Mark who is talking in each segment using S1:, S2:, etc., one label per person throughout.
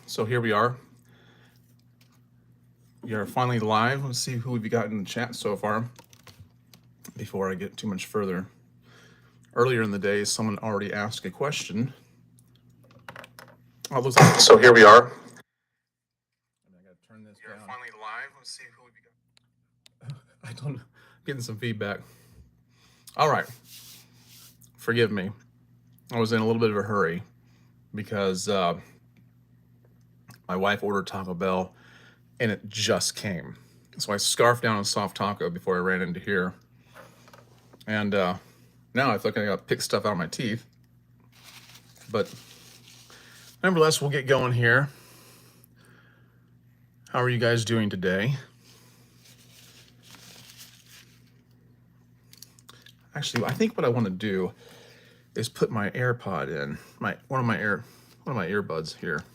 S1: So here we are. We are finally live. Let's see who we've got in the chat so far before I get too much further. Earlier in the day, someone already asked a question. Oh, looks like so here we are. I gotta turn this down. Finally live. Let's see who we got. I don't know. Getting some feedback. All right. Forgive me. I was in a little bit of a hurry because my wife ordered Taco Bell and it just came. So I scarfed down a soft taco before I ran into here. And now I feel like I gotta pick stuff out of my teeth. But nevertheless, we'll get going here. How are you guys doing today? Actually, I think what I want to do is put my AirPod in, one of my earbuds here.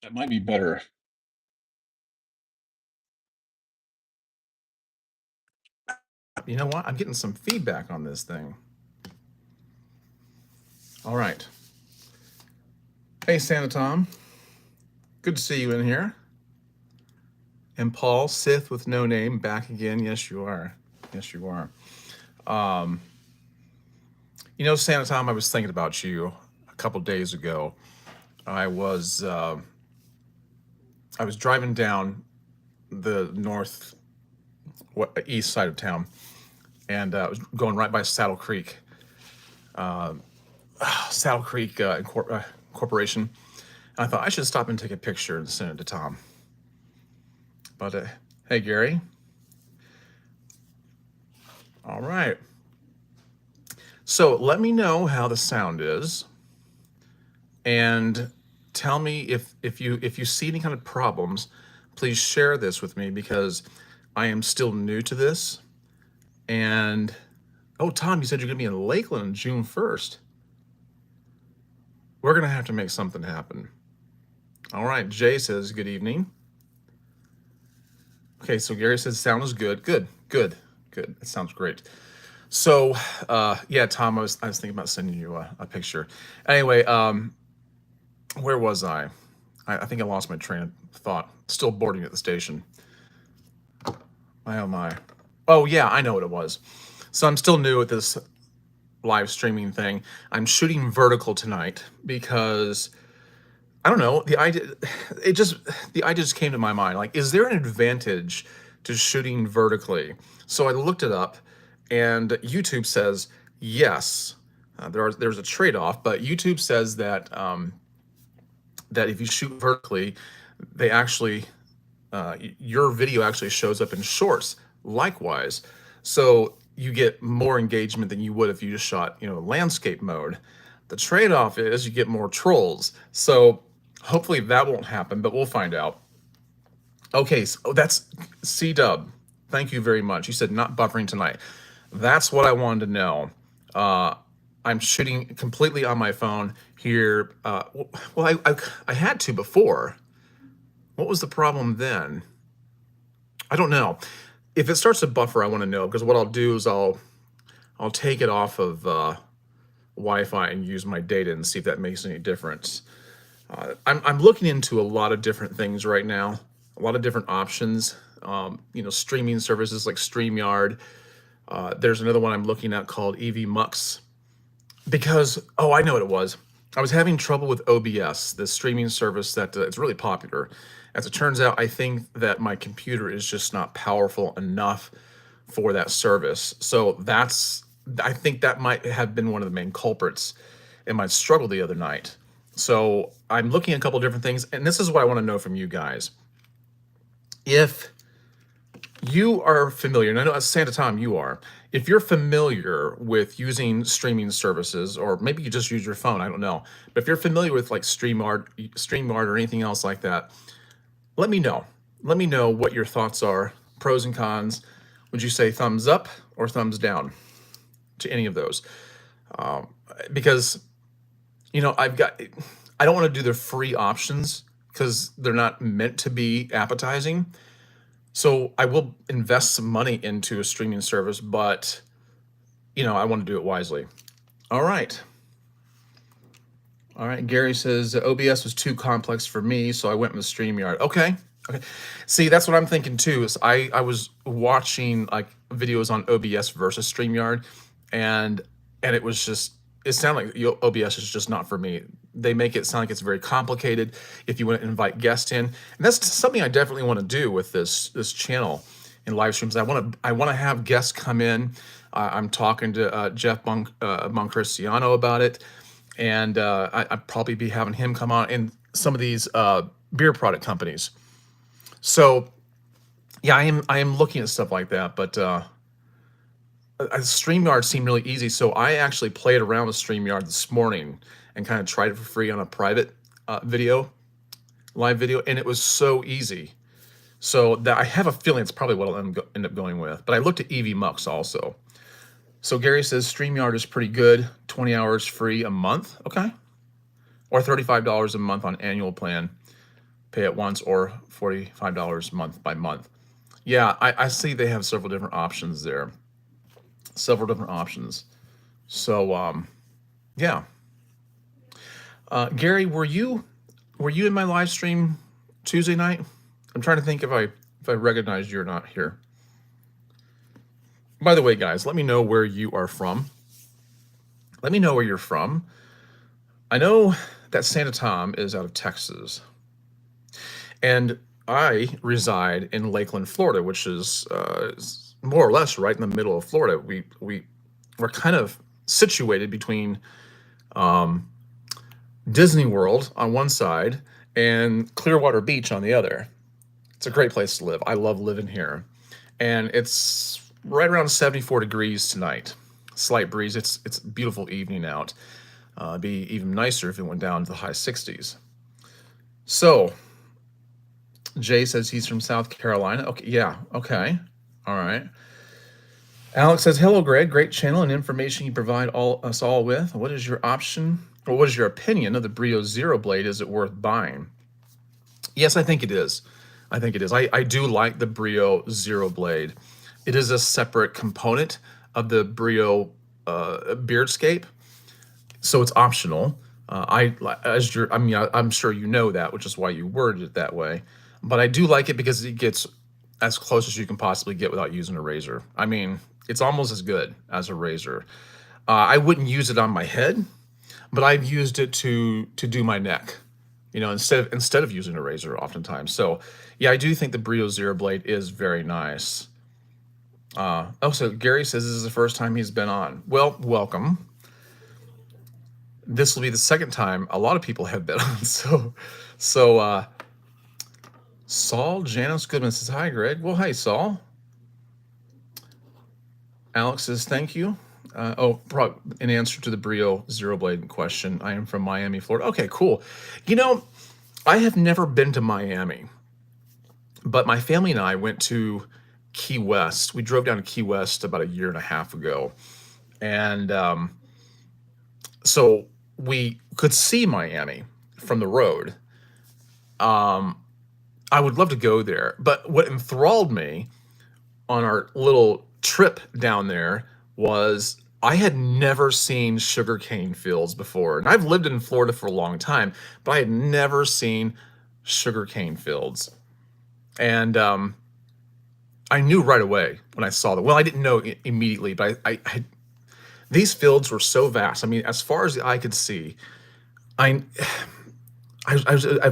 S1: That might be better. You know what? I'm getting some feedback on this thing. All right. Hey, Santa Tom. Good to see you in here. And Paul, Sith with no name, back again. Yes, you are. Yes, you are. You know, Santa Tom, I was thinking about you a couple days ago. I was driving down the east side of town, and I was going right by Saddle Creek Corporation. And I thought I should stop and take a picture and send it to Tom. But hey, Gary. All right. So let me know how the sound is, and tell me if you see any kind of problems. Please share this with me because I am still new to this. And oh, Tom, you said you're gonna be in Lakeland on June 1st. We're gonna have to make something happen. All right, Jay says good evening. Okay, so Gary says sound is good. Good. It sounds great. So, yeah, Tom, I was thinking about sending you a picture. Anyway, where was I? I think I lost my train of thought. Still boarding at the station. My oh my. Oh yeah, I know what it was. So I'm still new at this live streaming thing. I'm shooting vertical tonight because I don't know, the idea just came to my mind. Like, is there an advantage to shooting vertically? So I looked it up, and YouTube says yes. There's a trade-off, but YouTube says that that if you shoot vertically, they actually your video actually shows up in shorts. Likewise, so you get more engagement than you would if you just shot, landscape mode. The trade-off is you get more trolls. So hopefully that won't happen, but we'll find out. Okay, so that's C-Dub. Thank you very much. You said not buffering tonight. That's what I wanted to know. I'm shooting completely on my phone here. Well, I had to before. What was the problem then? I don't know. If it starts to buffer, I want to know, because what I'll do is I'll take it off of Wi-Fi and use my data and see if that makes any difference. I'm looking into a lot of different things right now, a lot of different options. Streaming services like StreamYard. There's another one I'm looking at called EV Mux. Because, oh, I know what it was. I was having trouble with OBS, the streaming service that it's really popular. As it turns out, I think that my computer is just not powerful enough for that service. So I think that might have been one of the main culprits in my struggle the other night. So I'm looking at a couple different things, and this is what I want to know from you guys. If you are familiar, and I know as Santa Tom you are, if you're familiar with using streaming services, or maybe you just use your phone, I don't know. But if you're familiar with like StreamYard or anything else like that, let me know. Let me know what your thoughts are, pros and cons. Would you say thumbs up or thumbs down to any of those? Because, I don't want to do the free options because they're not meant to be appetizing. So I will invest some money into a streaming service, but, I want to do it wisely. All right. All right. Gary says OBS was too complex for me, so I went with StreamYard. Okay. Okay. See, that's what I'm thinking too. Is I was watching like videos on OBS versus StreamYard, and it was just it sounded like OBS is just not for me. They make it sound like it's very complicated if you want to invite guests in, and that's something I definitely want to do with this channel in live streams. I want to have guests come in. I'm talking to Jeff Boncristiano about it, and I'd probably be having him come on in some of these beer product companies. So yeah, I am looking at stuff like that, but StreamYard seemed really easy. So I actually played around with StreamYard this morning and kind of tried it for free on a private live video, and it was so easy. So that I have a feeling it's probably what I'll end up going with. But I looked at EV Mux also. So Gary says StreamYard is pretty good, 20 hours free a month, okay? Or $35 a month on annual plan, pay at once, or $45 month by month. Yeah, I see they have several different options there. Several different options. So yeah. Gary, were you in my live stream Tuesday night? I'm trying to think if I recognized you or not here. By the way, guys, let me know where you are from. Let me know where you're from. I know that Santa Tom is out of Texas, and I reside in Lakeland, Florida, which is more or less right in the middle of Florida. We're kind of situated between Disney World on one side and Clearwater Beach on the other. It's a great place to live. I love living here, and it's right around 74 degrees tonight. Slight breeze. It's a beautiful evening out. It'd be even nicer if it went down to the high 60s. So Jay says he's from South Carolina. Okay, yeah, okay, all right. Alex says, hello, Greg. Great channel and information you provide us all with. What is your option, or what is your opinion of the Brio Zero Blade? Is it worth buying? Yes, I think it is. I think it is. I do like the Brio Zero Blade. It is a separate component of the Brio Beardscape, so it's optional. I'm sure you know that, which is why you worded it that way. But I do like it because it gets as close as you can possibly get without using a razor. I mean, it's almost as good as a razor. I wouldn't use it on my head, but I've used it to do my neck, instead of using a razor oftentimes. So yeah, I do think the Brio Zero Blade is very nice. So Gary says this is the first time he's been on. Well, welcome. This will be the second time a lot of people have been on. So Saul Janice Goodman says, hi, Greg. Well, hi, Saul. Alex says, thank you. In answer to the Brio Zero Blade question, I am from Miami, Florida. Okay, cool. I have never been to Miami, but my family and I went to Key West. We drove down to Key West about a year and a half ago. And so we could see Miami from the road. I would love to go there. But what enthralled me on our little trip down there was I had never seen sugarcane fields before. And I've lived in Florida for a long time, but I had never seen sugarcane fields. And I knew right away when I saw them. Well, I didn't know immediately, but these fields were so vast. I mean, as far as the eye could see, at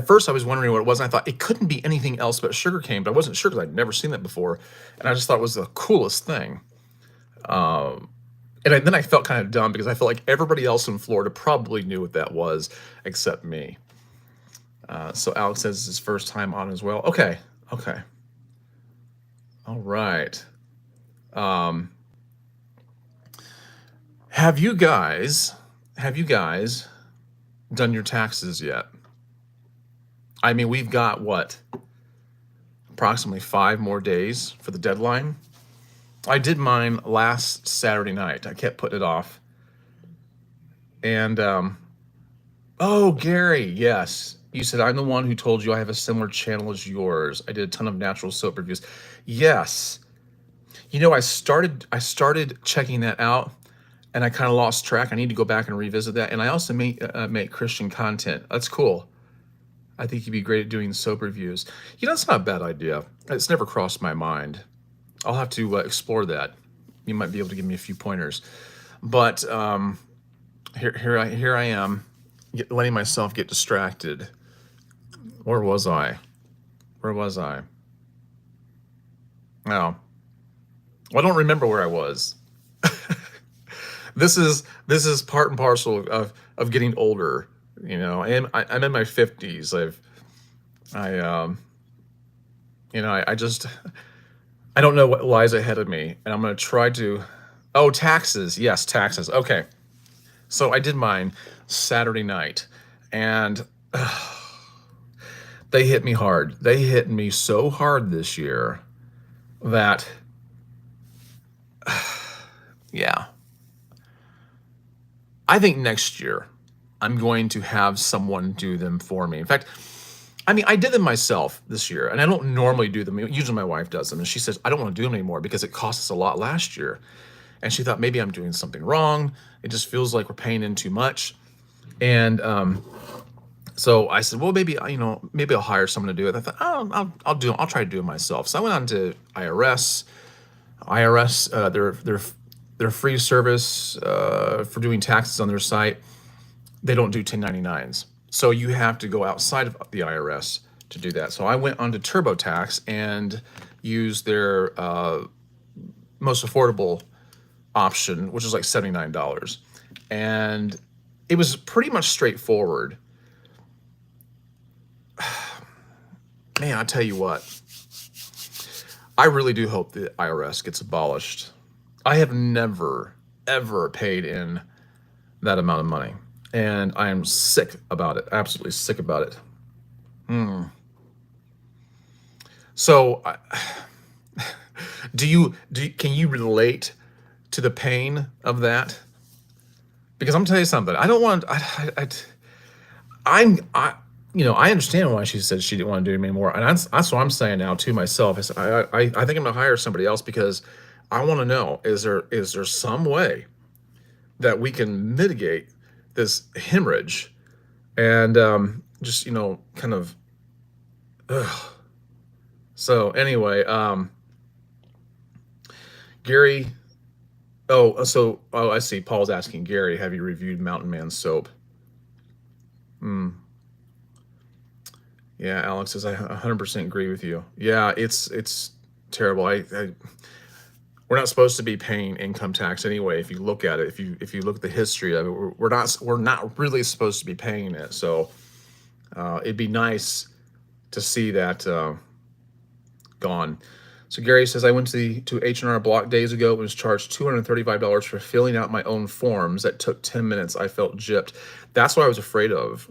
S1: first I was wondering what it was, and I thought it couldn't be anything else but sugarcane, but I wasn't sure because I'd never seen that before, and I just thought it was the coolest thing. Then I felt kind of dumb because I felt like everybody else in Florida probably knew what that was except me. So Alex says it's his first time on as well. Okay. All right. Have you guys done your taxes yet? I mean, we've got what? Approximately 5 more days for the deadline. I did mine last Saturday night. I kept putting it off. And, oh, Gary, yes. You said, I'm the one who told you I have a similar channel as yours. I did a ton of natural soap reviews. Yes. I started checking that out and I kind of lost track. I need to go back and revisit that. And I also make Christian content. That's cool. I think you'd be great at doing soap reviews. It's not a bad idea. It's never crossed my mind. I'll have to explore that. You might be able to give me a few pointers. But here I am, letting myself get distracted. Where was I? Where was I? Oh, well, I don't remember where I was. This is part and parcel of getting older. I'm in my 50s. I just I don't know what lies ahead of me, and I'm going to try to. Oh, taxes. Yes, taxes. Okay. So I did mine Saturday night, and they hit me hard. They hit me so hard this year that, yeah, I think next year I'm going to have someone do them for me. In fact, I did them myself this year, and I don't normally do them. Usually my wife does them, and she says, I don't want to do them anymore because it cost us a lot last year. And she thought maybe I'm doing something wrong. It just feels like we're paying in too much. And so I said, well, maybe I'll hire someone to do it. I thought, oh, I'll try to do it myself. So I went on to IRS. Their free service for doing taxes on their site. They don't do 1099s. So you have to go outside of the IRS to do that. So I went onto TurboTax and used their most affordable option, which is like $79. And it was pretty much straightforward. Man, I tell you what, I really do hope the IRS gets abolished. I have never, ever paid in that amount of money. And I am sick about it, absolutely sick about it. So, can you relate to the pain of that? Because I'm gonna tell you something. I don't want. I understand why she said she didn't want to do it anymore, and that's what I'm saying now to myself. I think I'm gonna hire somebody else because I want to know, is there some way that we can mitigate this hemorrhage and just kind of. Ugh. So anyway, Gary. Oh, I see. Paul's asking Gary, have you reviewed Mountain Man soap? Yeah, Alex says I 100% agree with you. Yeah, it's terrible. We're not supposed to be paying income tax anyway. If you look at it, if you look at the history of it, we're not really supposed to be paying it. So it'd be nice to see that gone. So Gary says I went to H&R Block days ago and was charged $235 for filling out my own forms. That took 10 minutes. I felt gypped. That's what I was afraid of.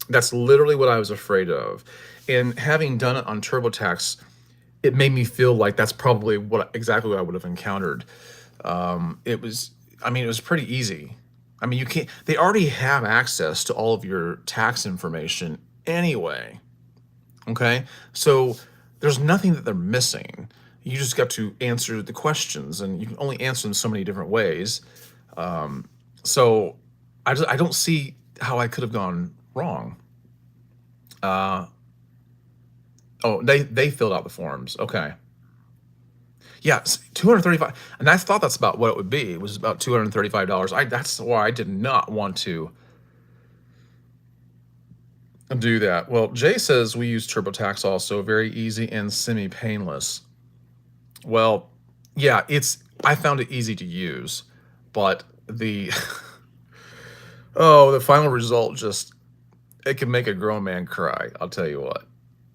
S1: That's literally what I was afraid of. And having done it on TurboTax, it made me feel like that's probably exactly what I would have encountered. It was pretty easy. They already have access to all of your tax information anyway. Okay. So there's nothing that they're missing. You just got to answer the questions, and you can only answer them so many different ways. So I don't see how I could have gone wrong. They filled out the forms. Okay. Yeah, 235, and I thought that's about what it would be. It was about $235. That's why I did not want to do that. Well, Jay says we use TurboTax also, very easy and semi-painless. Well, yeah, I found it easy to use, but the the final result it can make a grown man cry, I'll tell you what.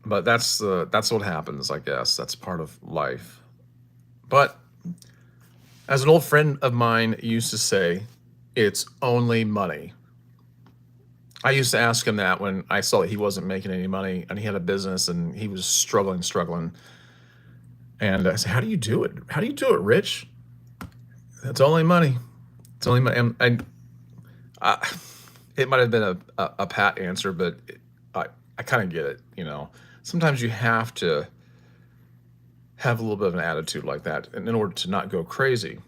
S1: But that's what happens, I guess. That's part of life. But as an old friend of mine used to say, it's only money. I used to ask him that when I saw that he wasn't making any money and he had a business and he was struggling. And I said, how do you do it? How do you do it, Rich? It's only money. It's only money. And it might have been a pat answer, but I kind of get it. Sometimes you have to have a little bit of an attitude like that in order to not go crazy.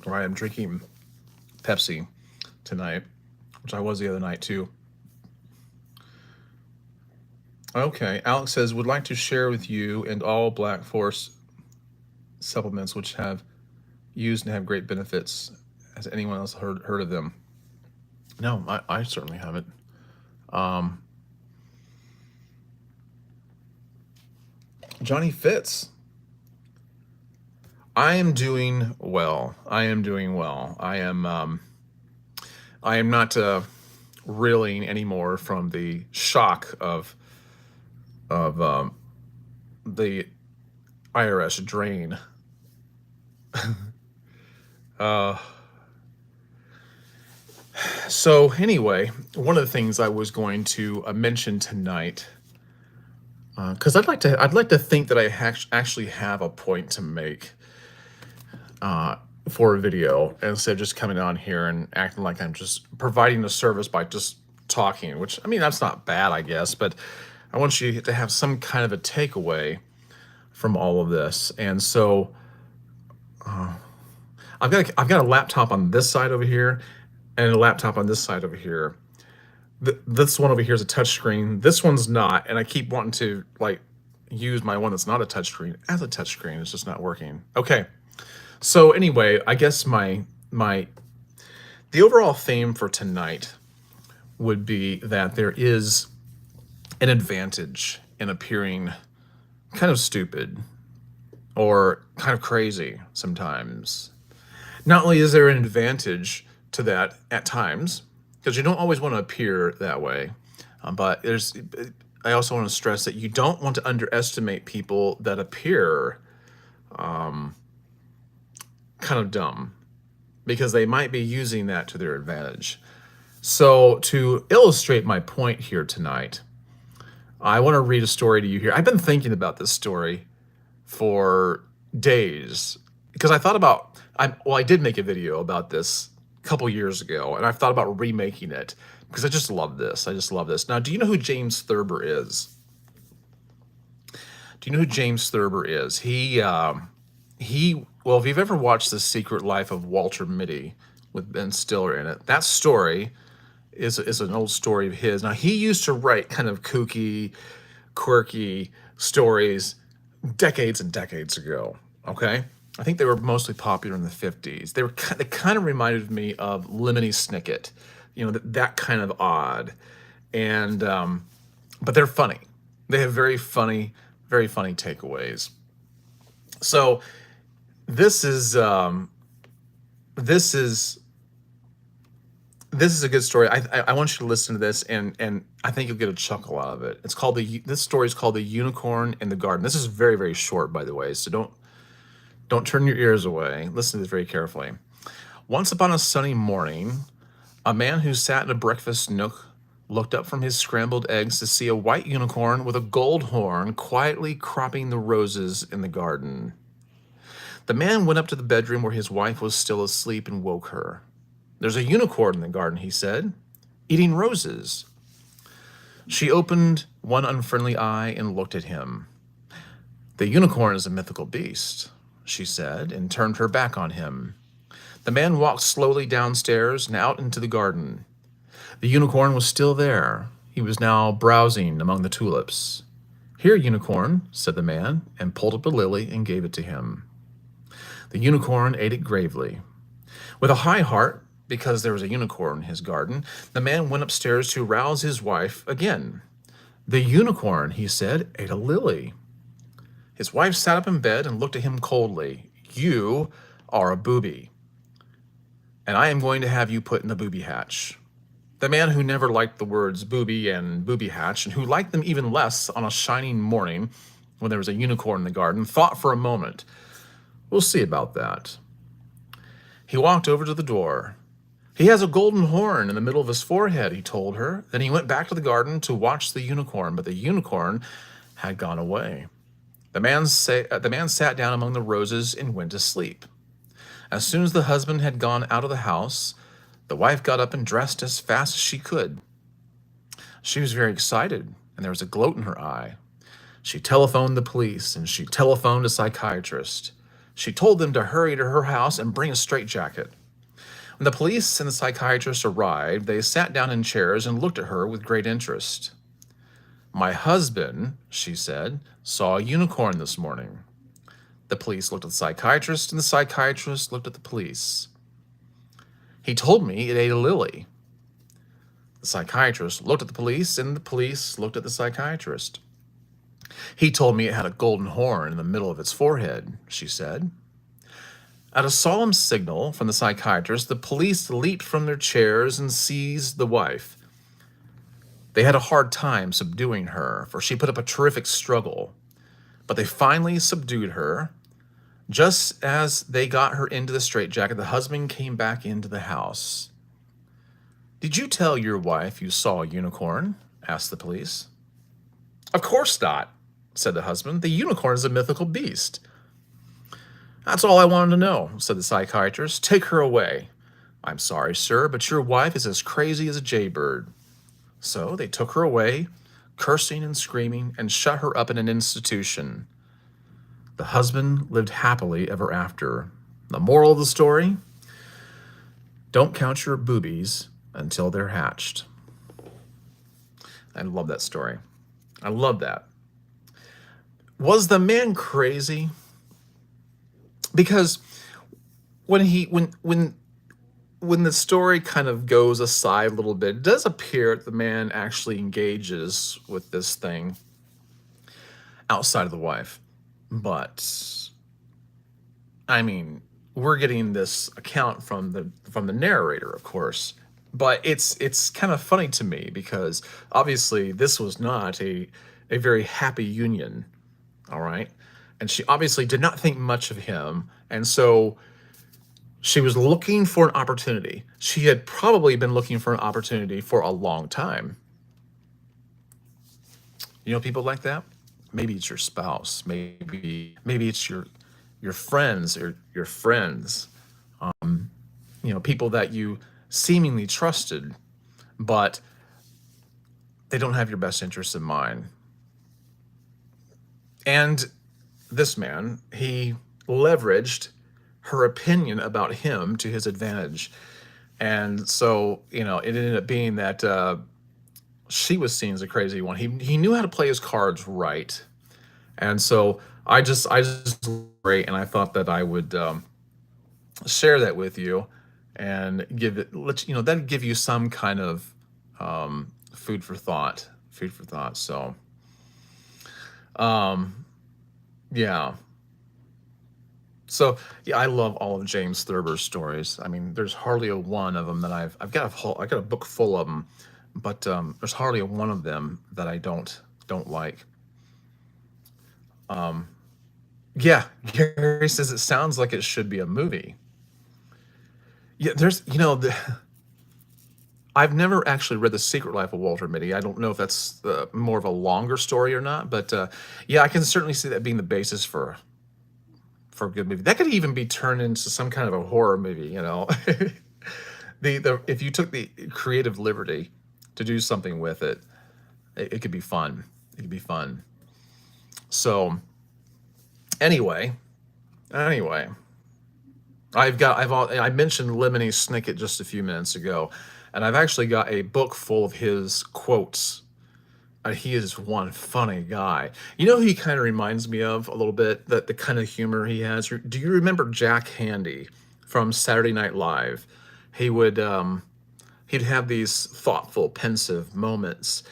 S1: Or I am drinking Pepsi tonight, which I was the other night too. Okay, Alex says, would like to share with you and all Black Force supplements which have used and have great benefits. Has anyone else heard of them? No, I certainly haven't. Um, Johnny Fitz. I am doing well. I am doing well. I am not reeling anymore from the shock of the IRS drain. uh, so anyway, one of the things I was going to mention tonight, because I'd like to think that I actually have a point to make for a video instead of just coming on here and acting like I'm just providing a service by just talking. Which, I mean, that's not bad, I guess, but I want you to have some kind of a takeaway from all of this. And so I've got a laptop on this side over here and a laptop on this side over here. This one over here is a touchscreen. This one's not, and I keep wanting to like use my one that's not a touchscreen as a touchscreen. It's just not working. Okay, so anyway, I guess the overall theme for tonight would be that there is an advantage in appearing kind of stupid or kind of crazy sometimes. Not only is there an advantage to that at times, because you don't always want to appear that way, but I also want to stress that you don't want to underestimate people that appear kind of dumb, because they might be using that to their advantage. So to illustrate my point here tonight, I want to read a story to you here. I've been thinking about this story for days because I thought about, I did make a video about this a couple years ago, and I've thought about remaking it because I just love this. I just love this. Now, do you know who James Thurber is? Do you know who James Thurber is? Well, if you've ever watched The Secret Life of Walter Mitty with Ben Stiller in it, that story is an old story of his. Now, he used to write kind of kooky, quirky stories decades and decades ago, okay? I think they were mostly popular in the 50s. They kind of reminded me of Lemony Snicket, you know, that kind of odd. And but they're funny. They have very funny takeaways. So this is this is a good story. I want you to listen to this, and I think you'll get a chuckle out of it. This story is called The Unicorn in the Garden. This is very, very short, by the way, so don't turn your ears away. Listen to this very carefully. Once upon a sunny morning, a man who sat in a breakfast nook looked up from his scrambled eggs to see a white unicorn with a gold horn quietly cropping the roses in the garden. The man went up to the bedroom where his wife was still asleep and woke her. "There's a unicorn in the garden," he said, "eating roses." She opened one unfriendly eye and looked at him. "The unicorn is a mythical beast," she said, and turned her back on him. The man walked slowly downstairs and out into the garden. The unicorn was still there. He was now browsing among the tulips. "Here, unicorn," said the man, and pulled up a lily and gave it to him. The unicorn ate it gravely. With a high heart, because there was a unicorn in his garden, the man went upstairs to rouse his wife again. "The unicorn," he said, "ate a lily." His wife sat up in bed and looked at him coldly. "You are a booby, and I am going to have you put in the booby hatch." The man, who never liked the words booby and booby hatch, and who liked them even less on a shining morning when there was a unicorn in the garden, thought for a moment. "We'll see about that." He walked over to the door. "He has a golden horn in the middle of his forehead," he told her. Then he went back to the garden to watch the unicorn, but the unicorn had gone away. The man sat down among the roses and went to sleep. As soon as the husband had gone out of the house, the wife got up and dressed as fast as she could. She was very excited, and there was a gloat in her eye. She telephoned the police, and she telephoned a psychiatrist. She told them to hurry to her house and bring a straitjacket. When the police and the psychiatrist arrived, they sat down in chairs and looked at her with great interest. My husband, she said, saw a unicorn this morning. The police looked at the psychiatrist, and the psychiatrist looked at the police. He told me it ate a lily. The psychiatrist looked at the police, and the police looked at the psychiatrist. He told me it had a golden horn in the middle of its forehead, she said. At a solemn signal from the psychiatrist, the police leaped from their chairs and seized the wife. They had a hard time subduing her, for she put up a terrific struggle. But they finally subdued her. Just as they got her into the straitjacket, the husband came back into the house. Did you tell your wife you saw a unicorn? Asked the police. Of course not, said the husband. The unicorn is a mythical beast. That's all I wanted to know, said the psychiatrist. Take her away. I'm sorry, sir, but your wife is as crazy as a jaybird. So they took her away, cursing and screaming, and shut her up in an institution. The husband lived happily ever after. The moral of the story? Don't count your boobies until they're hatched. I love that story. I love that. Was the man crazy? Because when the story kind of goes aside a little bit, it does appear that the man actually engages with this thing outside of the wife. But I mean, we're getting this account from the narrator, of course. But it's kind of funny to me because obviously this was not a very happy union, all right? And she obviously did not think much of him, and so she was looking for an opportunity. She had probably been looking for an opportunity for a long time. You know people like that? Maybe it's your spouse. Maybe it's your friends or your friends. You know, people that you seemingly trusted, but they don't have your best interests in mind. And this man, he leveraged her opinion about him to his advantage. And so, you know, it ended up being that she was seen as a crazy one. He knew how to play his cards right. And so I just great, and I thought that I would share that with you and that'd give you some kind of food for thought. So yeah. So yeah, I love all of James Thurber's stories. I mean, there's hardly a one of them that I've got a book full of them, but there's hardly a one of them that I don't like. Yeah, Gary says it sounds like it should be a movie. Yeah, I've never actually read The Secret Life of Walter Mitty. I don't know if that's more of a longer story or not, but yeah, I can certainly see that being the basis for a good movie. That could even be turned into some kind of a horror movie, you know. If you took the creative liberty to do something with it, it could be fun. It could be fun. So anyway, I mentioned Lemony Snicket just a few minutes ago, and I've actually got a book full of his quotes. He is one funny guy. You know who he kind of reminds me of a little bit, the kind of humor he has? Do you remember Jack Handy from Saturday Night Live? He would he'd have these thoughtful, pensive moments,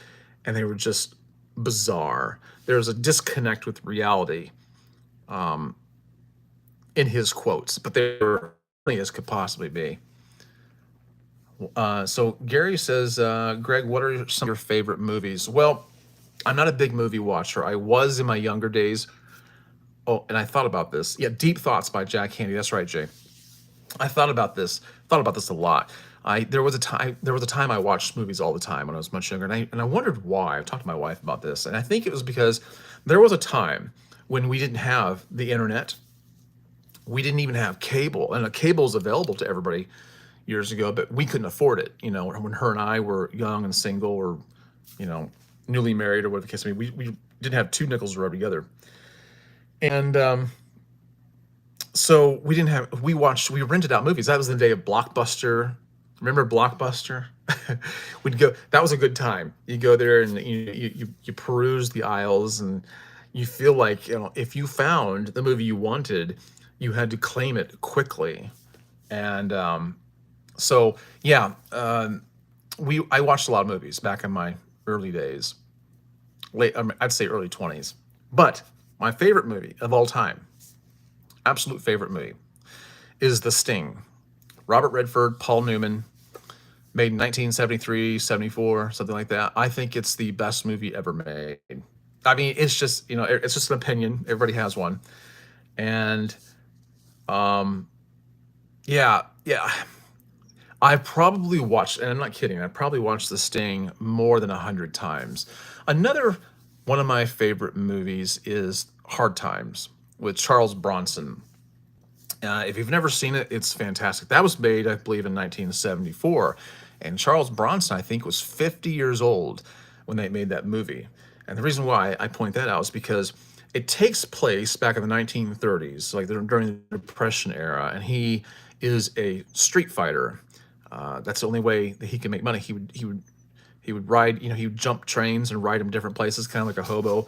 S1: and they were just bizarre. There was a disconnect with reality in his quotes, but they were funny as could possibly be. So Gary says, Greg, what are some of your favorite movies? Well, I'm not a big movie watcher. I was in my younger days. Oh, and I thought about this. Yeah, Deep Thoughts by Jack Handy. That's right, Jay. I thought about this a lot. There was a time I watched movies all the time when I was much younger, and I wondered why. I talked to my wife about this, and I think it was because there was a time when we didn't have the internet. We didn't even have cable, and cable is available to everybody years ago, but we couldn't afford it. You know, when her and I were young and single, or you know, newly married, or whatever the case may be, we didn't have two nickels to rub together. And So we rented out movies. That was the day of Blockbuster. Remember Blockbuster? We'd go. That was a good time. You go there and you peruse the aisles, and you feel like, if you found the movie you wanted, you had to claim it quickly. And so yeah, we I watched a lot of movies back in my early days, I'd say early 20s. But my favorite movie of all time, absolute favorite movie, is The Sting. Robert Redford, Paul Newman, made in 1973, 74, something like that. I think it's the best movie ever made. I mean, it's just, it's just an opinion. Everybody has one. And yeah, yeah. I've probably watched, and I'm not kidding, I've probably watched The Sting more than 100 times. Another one of my favorite movies is Hard Times with Charles Bronson. If you've never seen it, it's fantastic. That was made, I believe, in 1974. And Charles Bronson, I think, was 50 years old when they made that movie. And the reason why I point that out is because it takes place back in the 1930s, like during the Depression era, and he is a street fighter. That's the only way that he can make money. He would ride, he would jump trains and ride them different places, kind of like a hobo.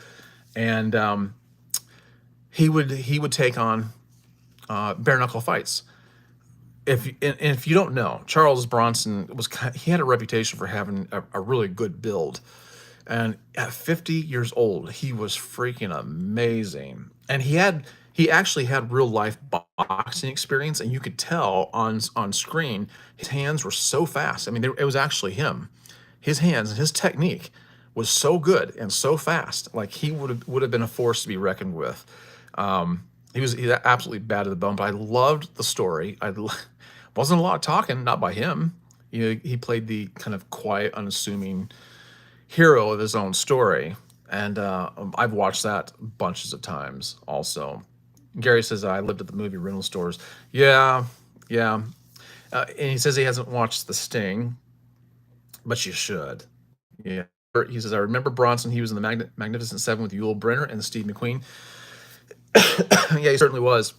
S1: And he would take on bare knuckle fights. If you don't know, Charles Bronson he had a reputation for having a really good build, and at 50 years old, he was freaking amazing. And he actually had real life boxing experience, and you could tell on screen his hands were so fast. I mean, it was actually him. His hands and his technique was so good and so fast. Like, he would have been a force to be reckoned with. He's absolutely bad to the bone, but I loved the story. Wasn't a lot of talking, not by him. He played the kind of quiet, unassuming hero of his own story, and I've watched that bunches of times. Also, Gary says I lived at the movie rental stores. Yeah, yeah, and he says he hasn't watched The Sting, but you should. Yeah, he says I remember Bronson. He was in the Magnificent Seven with Yul Brynner and Steve McQueen. Yeah, he certainly was.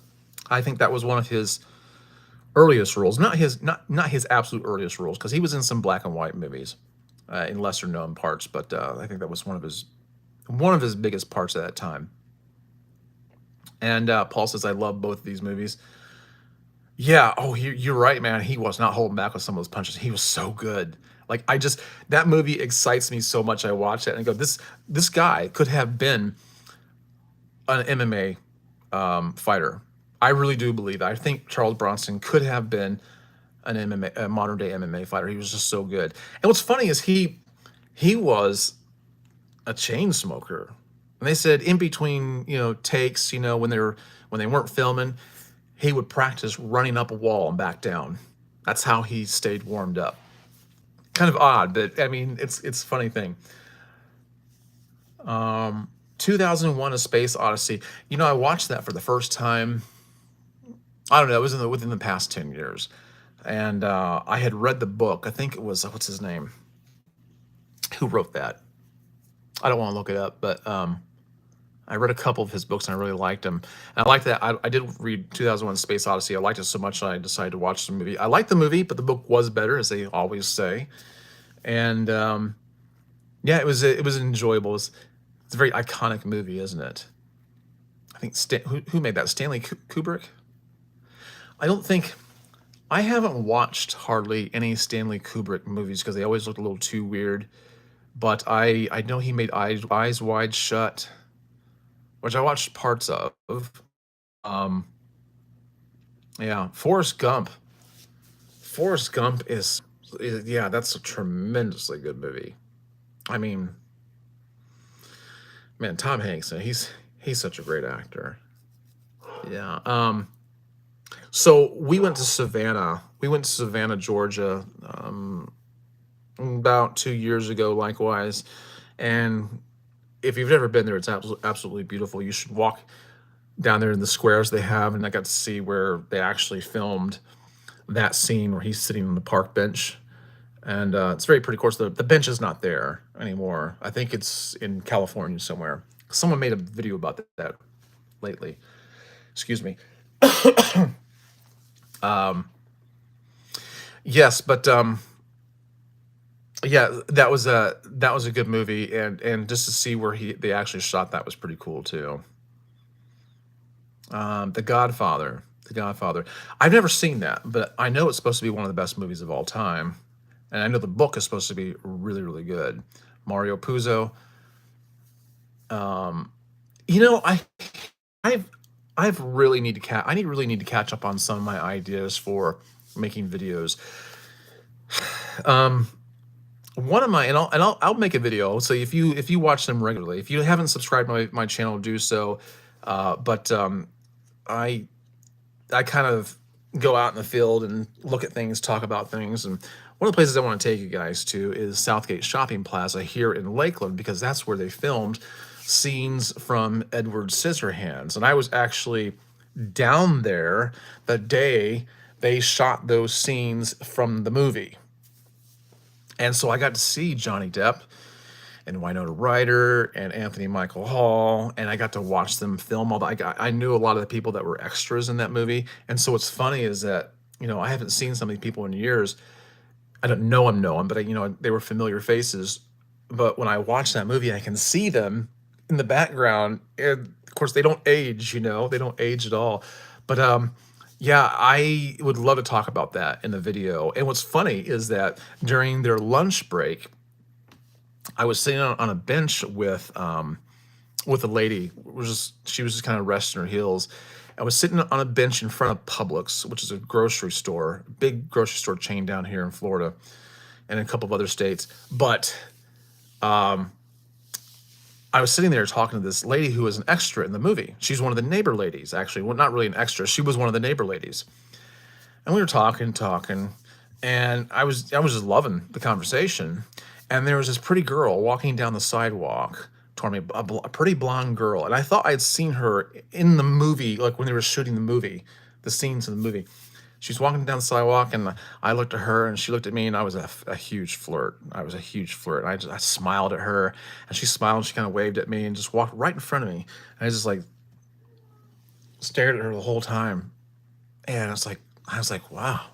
S1: I think that was one of his earliest roles, not his absolute earliest roles, because he was in some black and white movies in lesser known parts, but I think that was one of his biggest parts at that time. And Paul says I love both of these movies. Yeah, oh, you're right, man. He was not holding back with some of those punches. He was so good. Like, that movie excites me so much. I watch it and I go, this guy could have been an MMA fighter. I really do believe that. I think Charles Bronson could have been an MMA, a modern day MMA fighter. He was just so good. And what's funny is he was a chain smoker. And they said in between, takes, when they weren't filming, he would practice running up a wall and back down. That's how he stayed warmed up. Kind of odd, but I mean, it's a funny thing. 2001: A Space Odyssey. I watched that for the first time. I don't know. It was within the past 10 years, and I had read the book. I think it was what's his name? Who wrote that? I don't want to look it up, but I read a couple of his books and I really liked them. And I liked that. I did read 2001: Space Odyssey. I liked it so much I decided to watch the movie. I liked the movie, but the book was better, as they always say. And yeah, it was enjoyable. It's a very iconic movie, isn't it? I think who made that? Stanley Kubrick. I don't think I haven't watched hardly any Stanley Kubrick movies because they always look a little too weird. But I know he made Eyes Wide Shut, which I watched parts of. Um, yeah, Forrest Gump. Forrest Gump yeah, that's a tremendously good movie. I mean, man, Tom Hanks, he's such a great actor. Yeah. So we went to Savannah. We went to Savannah, Georgia, about 2 years ago, likewise. And if you've never been there, it's absolutely beautiful. You should walk down there in the squares they have, and I got to see where they actually filmed that scene where he's sitting on the park bench. And it's very pretty. Of course, the bench is not there anymore. I think it's in California somewhere. Someone made a video about that lately. Excuse me. Yes, but yeah, that was a good movie, and just to see where they actually shot that was pretty cool too. The Godfather, The Godfather. I've never seen that, but I know it's supposed to be one of the best movies of all time, and I know the book is supposed to be really, really good. Mario Puzo. You know, I've I've really need to I need really need to catch up on some of my ideas for making videos. One of my I'll make a video. So if you watch them regularly, if you haven't subscribed to my channel, do so. But I I kind of go out in the field and look at things, talk about things, and one of the places I want to take you guys to is Southgate Shopping Plaza here in Lakeland because that's where they filmed scenes from Edward Scissorhands, and I was actually down there the day they shot those scenes from the movie. And so I got to see Johnny Depp and Winona Ryder and Anthony Michael Hall, and I got to watch them film all the. I knew a lot of the people that were extras in that movie, and so what's funny is that I haven't seen some of these people in years. I don't know them, but they were familiar faces. But when I watch that movie, I can see them in the background, and of course they don't age. They don't age at all. But yeah, I would love to talk about that in the video. And what's funny is that during their lunch break, I was sitting on a bench with a lady. She was just kind of resting her heels. I was sitting on a bench in front of Publix, which is a grocery store, big grocery store chain down here in Florida, and in a couple of other states. But I was sitting there talking to this lady who was an extra in the movie. She's one of the neighbor ladies, actually. Well, not really an extra. She was one of the neighbor ladies, and we were talking, and I was just loving the conversation. And there was this pretty girl walking down the sidewalk toward me, a pretty blonde girl. And I thought I'd seen her in the movie, like when they were shooting the movie, the scenes in the movie. She's walking down the sidewalk, and I looked at her, and she looked at me, and I was a huge flirt. I was a huge flirt. And I smiled at her, and she smiled, and she kind of waved at me and just walked right in front of me. And I just like stared at her the whole time. And I was like, wow.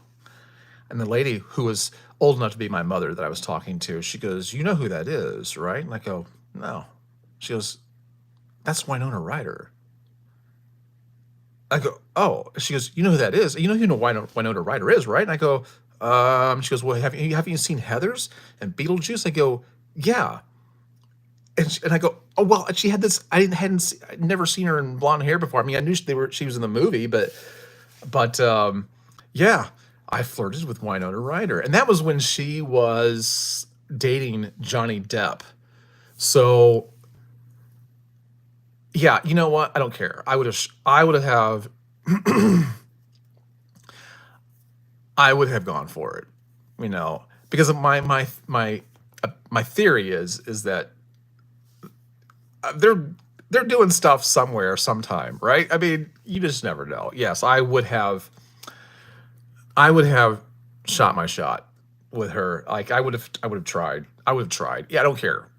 S1: And the lady who was old enough to be my mother that I was talking to, she goes, "You know who that is, right?" And I go, "No." She goes, "That's Winona Ryder." I go, "Oh." She goes, "You know who that is? You know who Winona Ryder is, right?" And I go, She goes, "Well, have you seen Heathers and Beetlejuice?" I go, "Yeah." And I go, "Oh well." She had this. I'd never seen her in blonde hair before. I mean, I knew she was in the movie, but yeah, I flirted with Winona Ryder, and that was when she was dating Johnny Depp. So yeah, you know what? I don't care. I would have gone for it, because of my theory is that they're doing stuff somewhere sometime, right? I mean, you just never know. Yes, I would have shot my shot with her. Like I would have tried. I would have tried. Yeah, I don't care.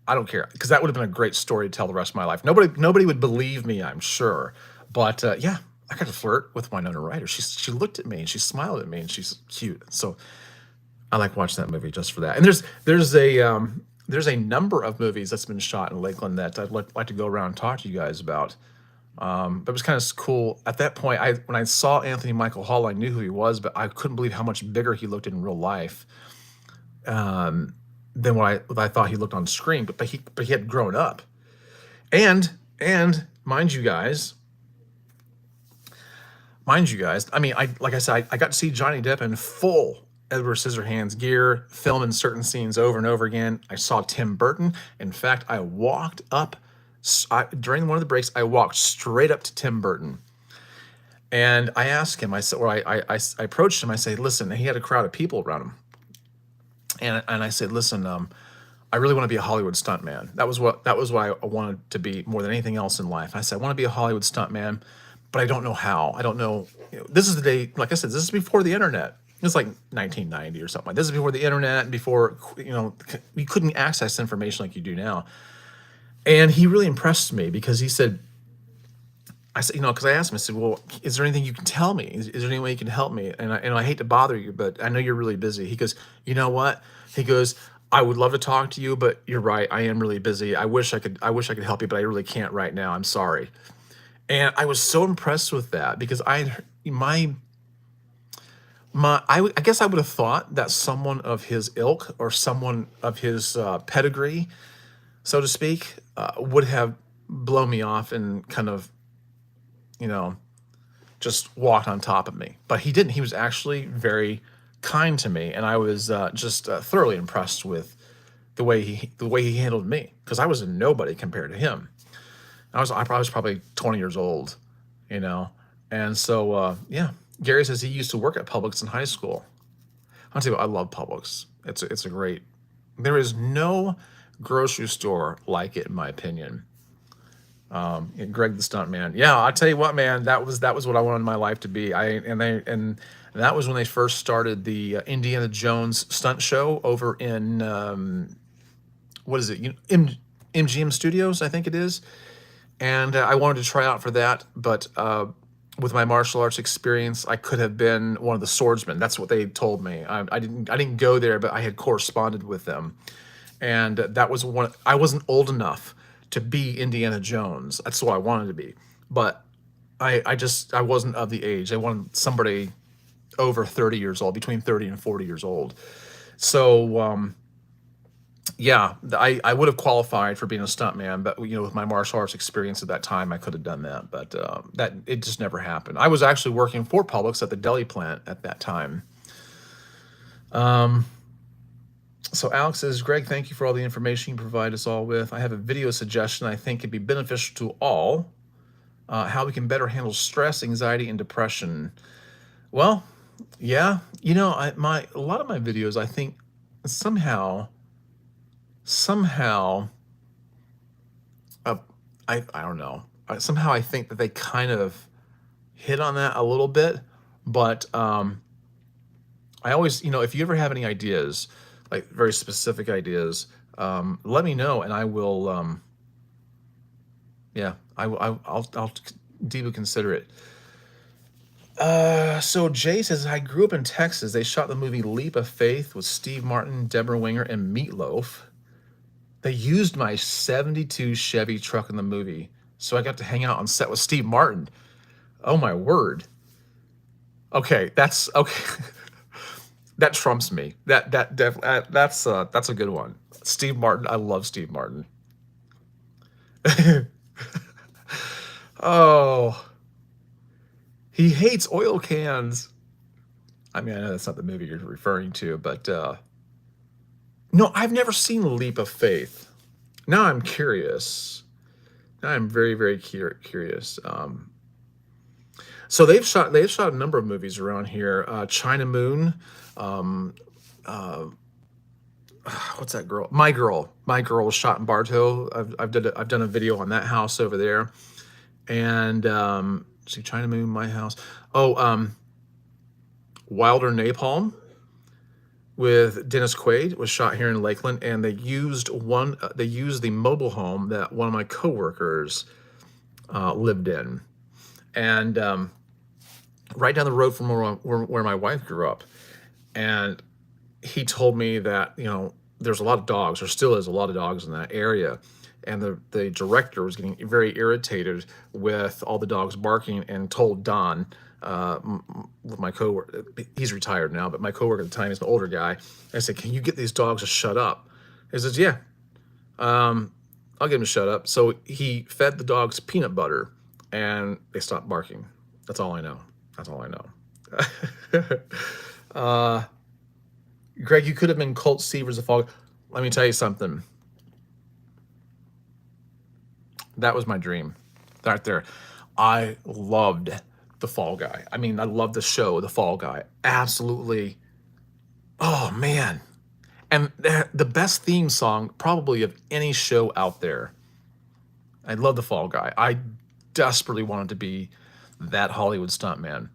S1: I don't care because that would have been a great story to tell the rest of my life. Nobody would believe me, I'm sure. But yeah, I got to flirt with Winona Ryder. She looked at me and she smiled at me and she's cute. So I like watching that movie just for that. And there's a number of movies that's been shot in Lakeland that I'd like to go around and talk to you guys about. But it was kind of cool at that point. When I saw Anthony Michael Hall, I knew who he was, but I couldn't believe how much bigger he looked in real life than what I thought he looked on screen. But he had grown up, and mind you guys. I mean, like I said, I got to see Johnny Depp in full Edward Scissorhands gear, filming certain scenes over and over again. I saw Tim Burton. In fact, I walked up during one of the breaks. I walked straight up to Tim Burton, and I asked him. I said, or I approached him. I said, "Listen." He had a crowd of people around him, and I said, "Listen, I really want to be a Hollywood stuntman. That was what I wanted to be more than anything else in life." I said, "I want to be a Hollywood stuntman, but I don't know how. I don't know. This is the day. Like I said, this is before the internet. It's like 1990 or something. This is before the internet, and before you couldn't access information like you do now." And he really impressed me because he said, I said, because I asked him, I said, well, is there anything you can tell me? Is there any way you can help me? And I hate to bother you, but I know you're really busy. He goes, you know what? He goes, I would love to talk to you, but you're right. I am really busy. I wish I could help you, but I really can't right now. I'm sorry. And I was so impressed with that because I guess I would have thought that someone of his ilk or someone of his pedigree, so to speak, would have blown me off and kind of, you know, just walked on top of me. But he didn't. He was actually very kind to me, and I was just thoroughly impressed with the way he handled me because I was a nobody compared to him. I was probably 20 years old, you know, and so yeah. Gary says he used to work at Publix in high school. I'll tell you what, I love Publix. It's a great. There is no grocery store like it, in my opinion. And Greg the stunt man. Yeah, I'll tell you what, man. That was what I wanted my life to be. And that was when they first started the Indiana Jones stunt show over in what is it? MGM Studios, I think it is. And I wanted to try out for that, but with my martial arts experience, I could have been one of the swordsmen. That's what they told me. I didn't go there, but I had corresponded with them, and that was one. I wasn't old enough to be Indiana Jones. That's what I wanted to be, but I wasn't of the age. I wanted somebody over 30 years old, between 30 and 40 years old. So yeah, I would have qualified for being a stuntman, but with my martial arts experience at that time, I could have done that. But that it just never happened. I was actually working for Publix at the deli plant at that time. So Alex says, Greg, thank you for all the information you provide us all with. I have a video suggestion I think could be beneficial to all. How we can better handle stress, anxiety, and depression. Well, yeah, a lot of my videos, I think somehow uh, I don't know. Somehow I think that they kind of hit on that a little bit, but I always, if you ever have any ideas, like very specific ideas, let me know, and I will. Yeah, I'll deeply consider it. So Jay says, I grew up in Texas. They shot the movie Leap of Faith with Steve Martin, Deborah Winger, and Meatloaf. They used my 72 Chevy truck in the movie, so I got to hang out on set with Steve Martin. Oh my word. Okay, that's okay. That trumps me. That's a good one. Steve Martin. I love Steve Martin. Oh, he hates oil cans. I mean, I know that's not the movie you're referring to, but no, I've never seen Leap of Faith. Now I'm curious. Now I'm very, very curious. So they've shot a number of movies around here. China Moon. Um, uh, what's that girl? My girl was shot in Bartow. I've done a video on that house over there. And see, China Moon, my house. Oh, Wilder Napalm with Dennis Quaid was shot here in Lakeland, and they used the mobile home that one of my coworkers lived in, and right down the road from where my wife grew up. And he told me that there's a lot of dogs, or still is a lot of dogs in that area, and the director was getting very irritated with all the dogs barking, and told Don, with my coworker, he's retired now, but my coworker at the time is an older guy. I said, "Can you get these dogs to shut up?" He says, "Yeah, I'll get him to shut up." So he fed the dogs peanut butter, and they stopped barking. That's all I know. That's all I know. Greg, you could have been Colt Seavers' The Fall. Let me tell you something. That was my dream, right there. I loved The Fall Guy. I mean, I love the show, The Fall Guy. Absolutely. Oh man. And the best theme song probably of any show out there. I love The Fall Guy. I desperately wanted to be that Hollywood stuntman.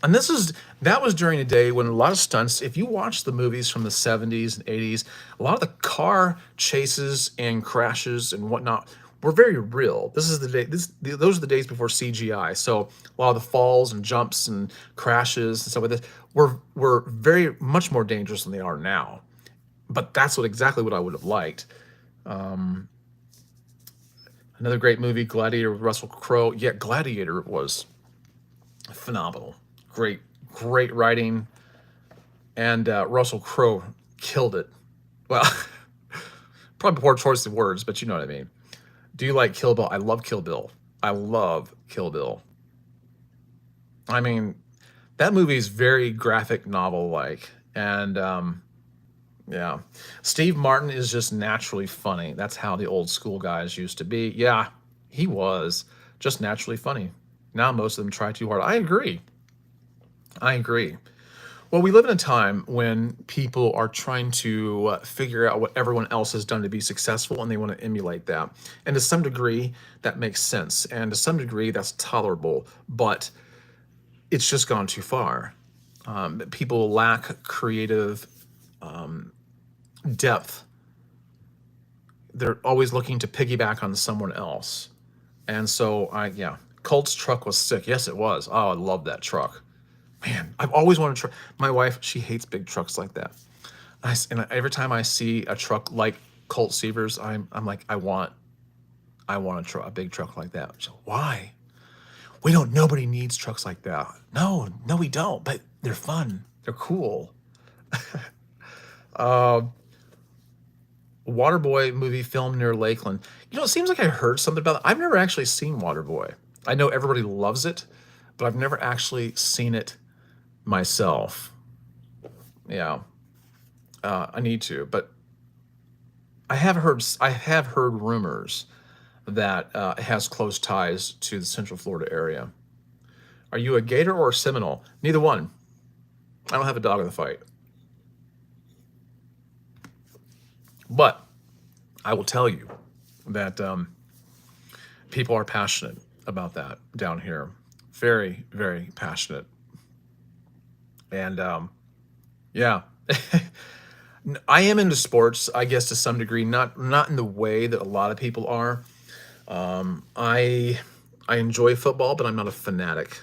S1: And that was during a day when a lot of stunts, if you watch the movies from the 70s and 80s, a lot of the car chases and crashes and whatnot were very real. This is the day. Those are the days before CGI. So a lot of the falls and jumps and crashes and stuff like this were very much more dangerous than they are now. But that's exactly what I would have liked. Another great movie, Gladiator with Russell Crowe. Yeah, Gladiator was phenomenal. Great, great writing, and Russell Crowe killed it. Well, probably poor choice of words, but you know what I mean. Do you like Kill Bill? I love Kill Bill. I love Kill Bill. I mean, that movie is very graphic novel like, and yeah, Steve Martin is just naturally funny. That's how the old school guys used to be. Yeah, he was just naturally funny. Now most of them try too hard. I agree. I agree. Well, we live in a time when people are trying to figure out what everyone else has done to be successful and they want to emulate that. And to some degree, that makes sense. And to some degree, that's tolerable. But it's just gone too far. People lack creative depth. They're always looking to piggyback on someone else. And so, yeah, Colt's truck was sick. Yes, it was. Oh, I love that truck. Man, I've always wanted to try. My wife, she hates big trucks like that. And every time I see a truck like Colt Seavers, I'm like, I want a big truck like that. So why? We don't. Nobody needs trucks like that. No, no, we don't. But they're fun. They're cool. Waterboy movie filmed near Lakeland. You know, it seems like I heard something about it. I've never actually seen Waterboy. I know everybody loves it, but I've never actually seen it myself. Yeah, I need to, but I have heard rumors that it has close ties to the Central Florida area. Are you a Gator or a Seminole? Neither one. I don't have a dog in the fight, but I will tell you that people are passionate about that down here. Very, very passionate, and yeah. I am into sports, I guess, to some degree, not in the way that a lot of people are. I I enjoy football, but I'm not a fanatic.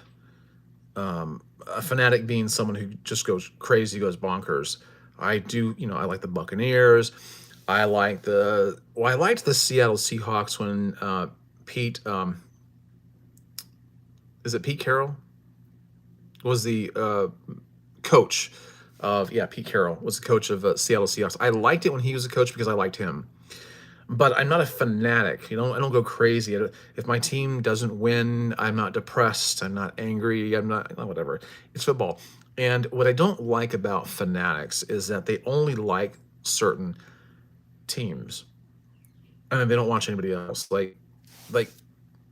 S1: A fanatic being someone who just goes crazy, goes bonkers. I do, I like the Buccaneers. I liked the Seattle Seahawks when Pete, is it Pete Carroll? Was the coach of, yeah, Pete Carroll was the coach of Seattle Seahawks. I liked it when he was a coach because I liked him. But I'm not a fanatic. I don't go crazy. If my team doesn't win, I'm not depressed. I'm not angry. I'm not whatever. It's football. And what I don't like about fanatics is that they only like certain teams, and then they don't watch anybody else. Like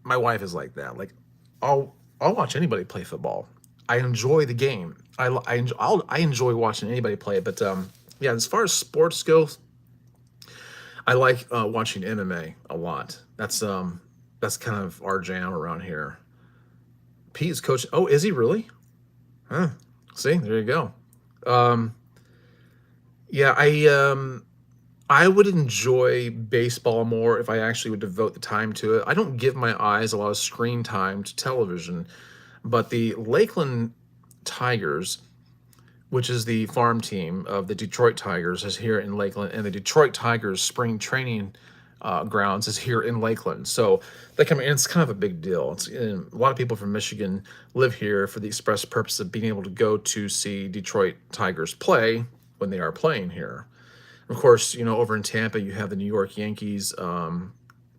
S1: my wife is like that. Like I'll watch anybody play football. I enjoy the game. I enjoy watching anybody play it. But yeah, as far as sports go, I like watching MMA a lot. That's kind of our jam around here. Pete is coach. Oh, is he really? Huh. See, there you go. Um, yeah, I would enjoy baseball more if I actually would devote the time to it. I don't give my eyes a lot of screen time to television, but the Lakeland Tigers, which is the farm team of the Detroit Tigers, is here in Lakeland, and the Detroit Tigers spring training grounds is here in Lakeland. So they come in. It's kind of a big deal. A lot of people from Michigan live here for the express purpose of being able to go to see Detroit Tigers play when they are playing here. Of course, over in Tampa, you have the New York Yankees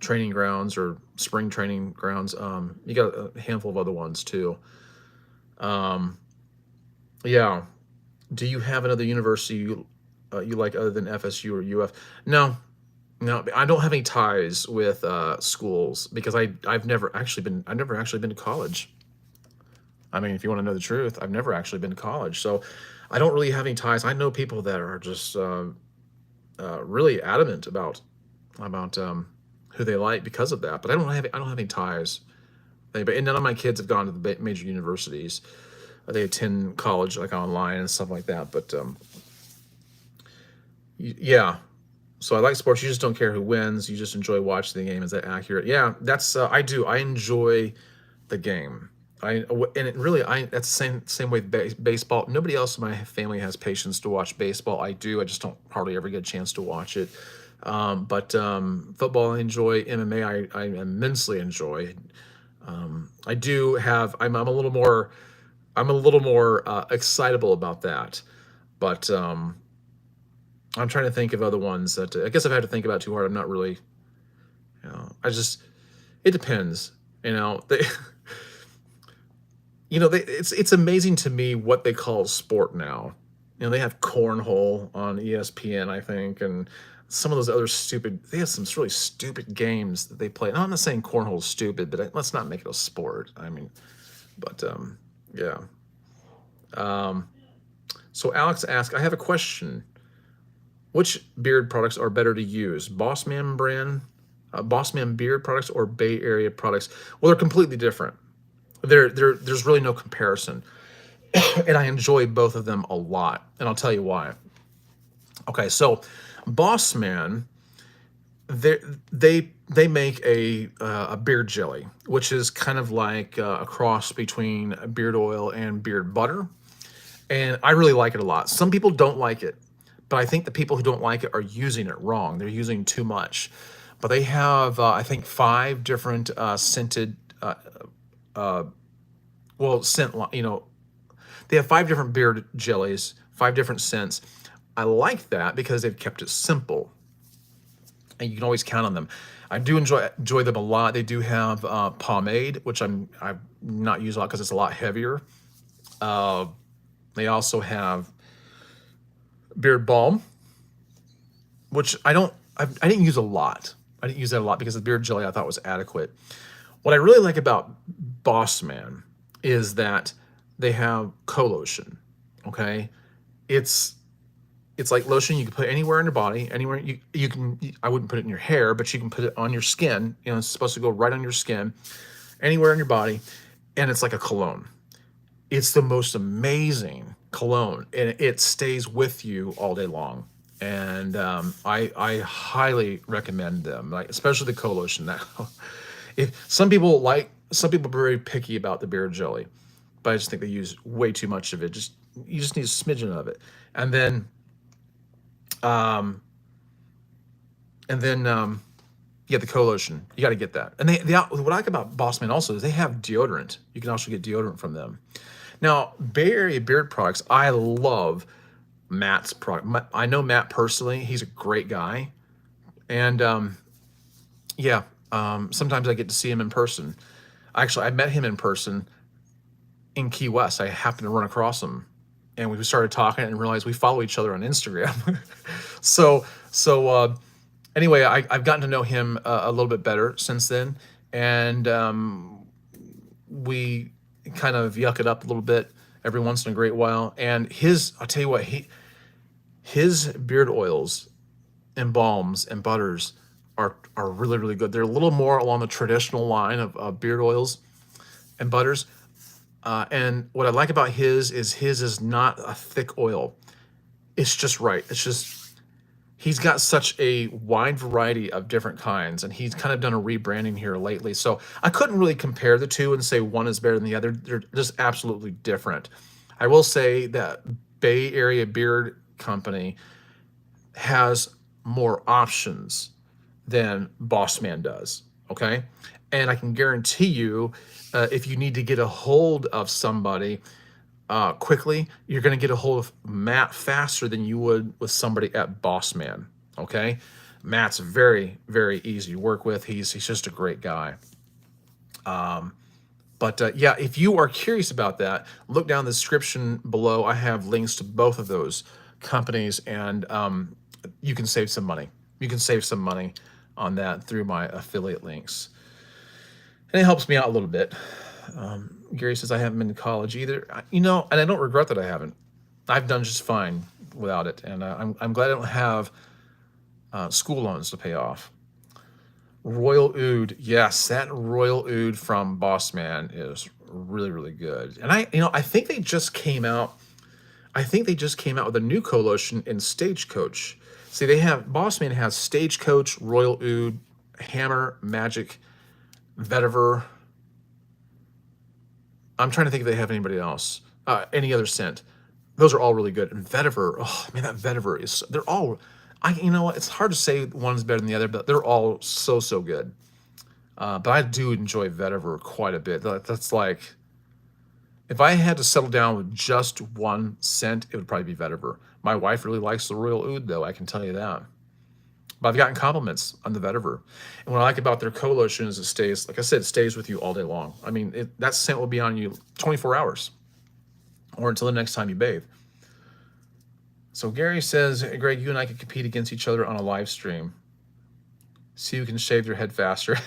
S1: training grounds or spring training grounds. You got a handful of other ones too. Um, yeah. Do you have another university you like other than FSU or UF? No, no, I don't have any ties with schools because I've never actually been to college. I mean, if you want to know the truth, I've never actually been to college, so I don't really have any ties. I know people that are just really adamant about who they like because of that, but I don't have any ties. And none of my kids have gone to the major universities. They attend college like online and stuff like that. But yeah, So I like sports. You just don't care who wins. You just enjoy watching the game. Is that accurate? Yeah, that's I do. I enjoy the game. And it really I that's the same way with baseball. Nobody else in my family has patience to watch baseball. I do. I just don't hardly ever get a chance to watch it. But football I enjoy. MMA I immensely enjoy. I do have. I'm a little more. I'm a little more excitable about that. But I'm trying to think of other ones that I guess I've had to think about too hard. I'm not really. I just. It depends. They. It's amazing to me what they call sport now. They have cornhole on ESPN, I think, and some of those other stupid. They have some really stupid games that they play. And I'm not saying cornhole is stupid, but let's not make it a sport. I mean, but yeah. Um, so Alex asked, I have a question. Which beard products are better to use? Boss Man beard products or Bay Area products? Well, they're completely different. There's really no comparison. And I enjoy both of them a lot. And I'll tell you why. Okay, so Boss Man, they they make a beard jelly, which is kind of like a cross between beard oil and beard butter. And I really like it a lot. Some people don't like it, but I think the people who don't like it are using it wrong. They're using too much. But they have, I think, five different scented, well, they have five different beard jellies, five different scents. I like that because they've kept it simple, and you can always count on them. I do enjoy them a lot. They do have pomade, which I've not used a lot because it's a lot heavier. Uh, they also have beard balm, which I didn't use a lot. I didn't use that a lot because the beard jelly I thought was adequate. What I really like about Boss Man is that they have co-lotion. Okay, it's it's like lotion you can put anywhere in your body, anywhere you can. I wouldn't put it in your hair, but you can put it on your skin. It's supposed to go right on your skin, anywhere in your body, and it's like a cologne. It's the most amazing cologne, and it stays with you all day long. And I highly recommend them, like especially the co-lotion. Now, if some people are very picky about the beard jelly, but I just think they use way too much of it. You just need a smidgen of it, and then um, and then yeah, the co-lotion. You got to get that. And what I like about Boss Man also is they have deodorant. You can also get deodorant from them. Now, Bay Area beard products, I love Matt's product. I know Matt personally. He's a great guy. And yeah, sometimes I get to see him in person. Actually, I met him in person in Key West. I happened to run across him, and we started talking and realized we follow each other on Instagram. So anyway, I've gotten to know him a little bit better since then, and we kind of yuck it up a little bit every once in a great while. And I'll tell you what, his beard oils and balms and butters are really really good. They're a little more along the traditional line of beard oils and butters. And what I like about his is not a thick oil. It's just right. It's just he's got such a wide variety of different kinds, and he's kind of done a rebranding here lately. So I couldn't really compare the two and say one is better than the other. They're just absolutely different. I will say that Bay Area Beard Company has more options than Boss Man does. Okay, and I can guarantee you, if you need to get a hold of somebody quickly, you're going to get a hold of Matt faster than you would with somebody at Boss Man. Okay, Matt's very very easy to work with. He's just a great guy. But yeah, if you are curious about that, look down the description below. I have links to both of those companies, and you can save some money. You can save some money on that through my affiliate links, and it helps me out a little bit. Gary says I haven't been to college either. And I don't regret that I haven't. I've done just fine without it, and I'm glad I don't have school loans to pay off. Royal Oud, yes, that Royal Oud from Boss Man is really really good. And I think they just came out. I think they just came out with a new co-lotion in Stagecoach. See, they have Boss Man has Stagecoach, Royal Oud, Hammer, Magic, Vetiver. I'm trying to think if they have anybody else. Any other scent. Those are all really good. And Vetiver, oh man, that Vetiver is, they're all, you know what, it's hard to say one's better than the other, but they're all so, so good. But I do enjoy Vetiver quite a bit. That's like, if I had to settle down with just one scent, it would probably be Vetiver. My wife really likes the Royal Oud, though, I can tell you that. But I've gotten compliments on the Vetiver. And what I like about their co-lotion is it stays, like I said, it stays with you all day long. I mean, that scent will be on you 24 hours or until the next time you bathe. So Gary says, Greg, you and I could compete against each other on a live stream. See who can shave your head faster.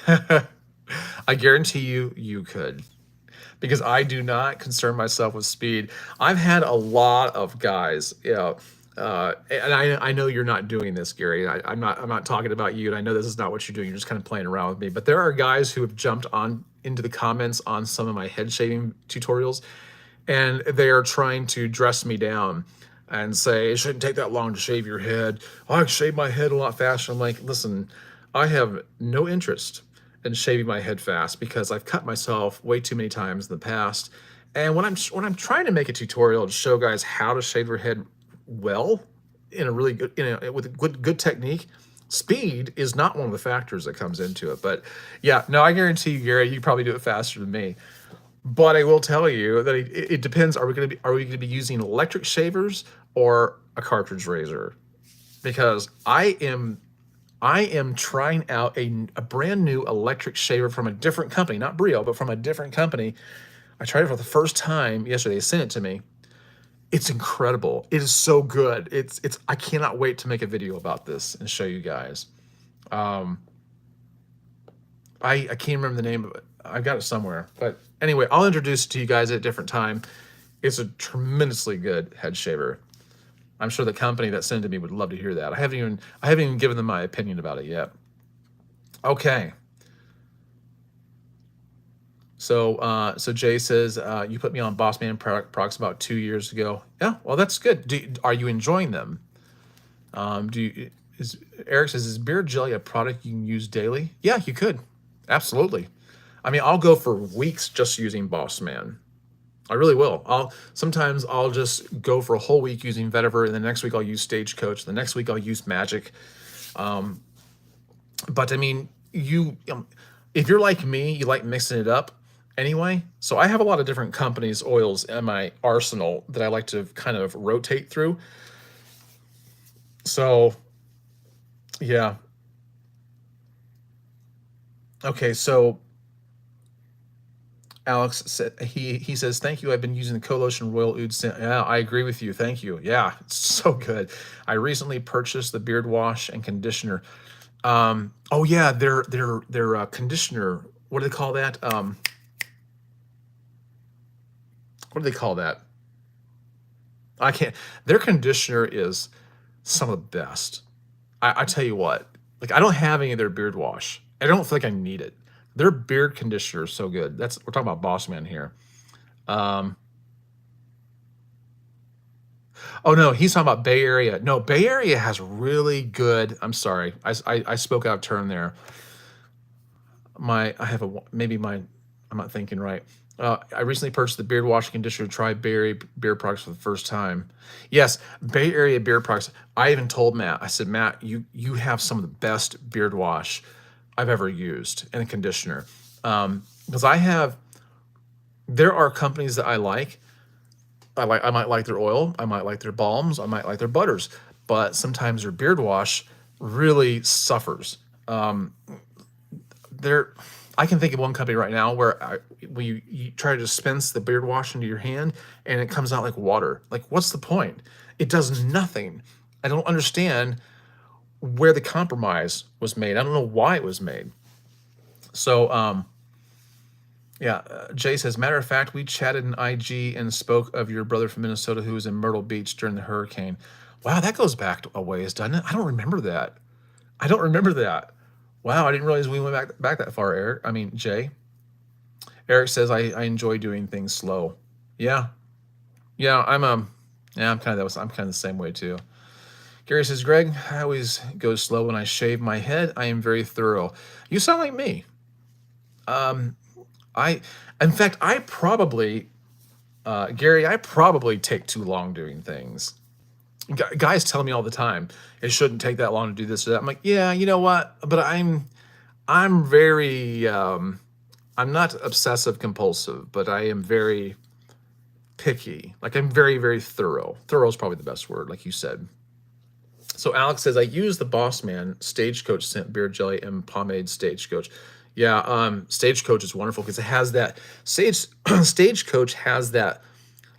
S1: I guarantee you could. Because I do not concern myself with speed. I've had a lot of guys, and I know you're not doing this, Gary. I'm not talking about you, and I know this is not what you're doing. You're just kind of playing around with me. But there are guys who have jumped on into the comments on some of my head shaving tutorials, and they are trying to dress me down and say it shouldn't take that long to shave your head. Oh, I can shave my head a lot faster. I'm like, listen, I have no interest and shaving my head fast because I've cut myself way too many times in the past. And when I'm trying to make a tutorial to show guys how to shave their head well in a really good, with a good technique, speed is not one of the factors that comes into it. But yeah, no, I guarantee you, Gary, you probably do it faster than me. But I will tell you that it depends. Are we going to be using electric shavers or a cartridge razor? Because I am trying out a brand new electric shaver from a different company, not Brio, but from a different company. I tried it for the first time yesterday. They sent it to me. It's incredible. It is so good. I cannot wait to make a video about this and show you guys. I can't remember the name of it. I've got it somewhere. But anyway, I'll introduce it to you guys at a different time. It's a tremendously good head shaver. I'm sure the company that sent it to me would love to hear that. I haven't even given them my opinion about it yet. Okay. So Jay says, you put me on Boss Man products about 2 years ago. Yeah, well, that's good. Are you enjoying them? Eric says, is beard jelly a product you can use daily? Yeah, you could. Absolutely. I mean, I'll go for weeks just using Boss Man. I really will. Sometimes I'll just go for a whole week using Vetiver, and the next week I'll use Stagecoach. The next week I'll use Magic. But I mean, if you're like me, you like mixing it up anyway. So I have a lot of different companies' oils in my arsenal that I like to kind of rotate through. So, yeah. Okay, so Alex said he says, thank you. I've been using the co-lotion Royal Oud scent. Yeah, I agree with you. Thank you. Yeah, it's so good. I recently purchased the beard wash and conditioner. Oh yeah, their conditioner. What do they call that? What do they call that? I can't. Their conditioner is some of the best. I tell you what. Like, I don't have any of their beard wash. I don't feel like I need it. Their beard conditioner is so good. We're talking about Boss Man here. Oh no, he's talking about Bay Area. No, Bay Area has really good. I'm sorry, I spoke out of turn there. I'm not thinking right. I recently purchased the beard wash conditioner to try Bay Area beard products for the first time. Yes, Bay Area beard products. I even told Matt. I said, Matt, you have some of the best beard wash I've ever used and a conditioner. Because there are companies that I like. I might like their oil. I might like their balms. I might like their butters. But sometimes their beard wash really suffers. I can think of one company right now where you try to dispense the beard wash into your hand and it comes out like water. Like, what's the point? It does nothing. I don't understand where the compromise was made. I don't know why it was made. So, yeah, Jay says, matter of fact, we chatted in IG and spoke of your brother from Minnesota who was in Myrtle Beach during the hurricane. Wow, that goes back a ways, doesn't it? I don't remember that. Wow, I didn't realize we went back that far, Eric. I mean, Jay. Eric says, I enjoy doing things slow. Yeah. Yeah, Yeah, I'm kind of the same way too. Gary says, Greg, I always go slow when I shave my head. I am very thorough. You sound like me. I, in fact, I probably, Gary, I probably take too long doing things. Guys tell me all the time it shouldn't take that long to do this or that. I'm like, yeah, you know what? But I'm very, I'm not obsessive compulsive, but I am very picky. Like I'm very, very thorough. Thorough is probably the best word, like you said. So Alex says, I use the Boss Man Stagecoach scent beard jelly and pomade Stagecoach. Yeah, Stagecoach is wonderful because it has that Stagecoach has that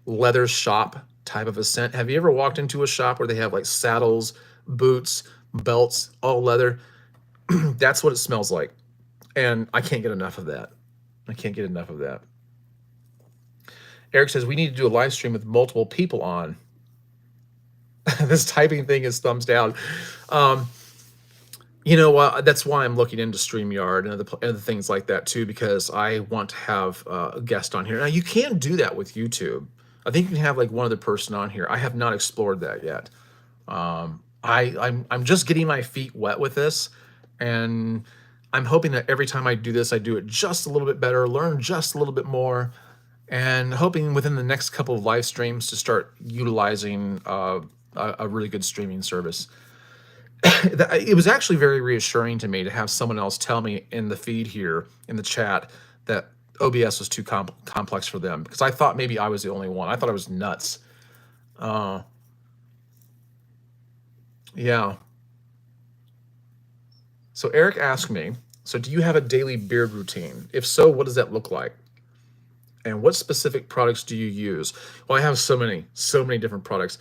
S1: leather shop type of a scent. Have you ever walked into a shop where they have like saddles, boots, belts, all leather? That's what it smells like. And I can't get enough of that. I can't get enough of that. Eric says, we need to do a live stream with multiple people on. This typing thing is thumbs down. You know what? That's why I'm looking into StreamYard and other things like that too, because I want to have a guest on here. Now you can do that with YouTube. I think you can have like one other person on here. I have not explored that yet. I'm just getting my feet wet with this, and I'm hoping that every time I do this, I do it just a little bit better, learn just a little bit more, and hoping within the next couple of live streams to start utilizing a really good streaming service. It was actually very reassuring to me to have someone else tell me in the feed here in the chat that OBS was too complex for them, because I thought maybe I was the only one. I thought I was nuts. Yeah. So Eric asked me, so do you have a daily beard routine? If so, what does that look like? And what specific products do you use? Well, I have so many different products.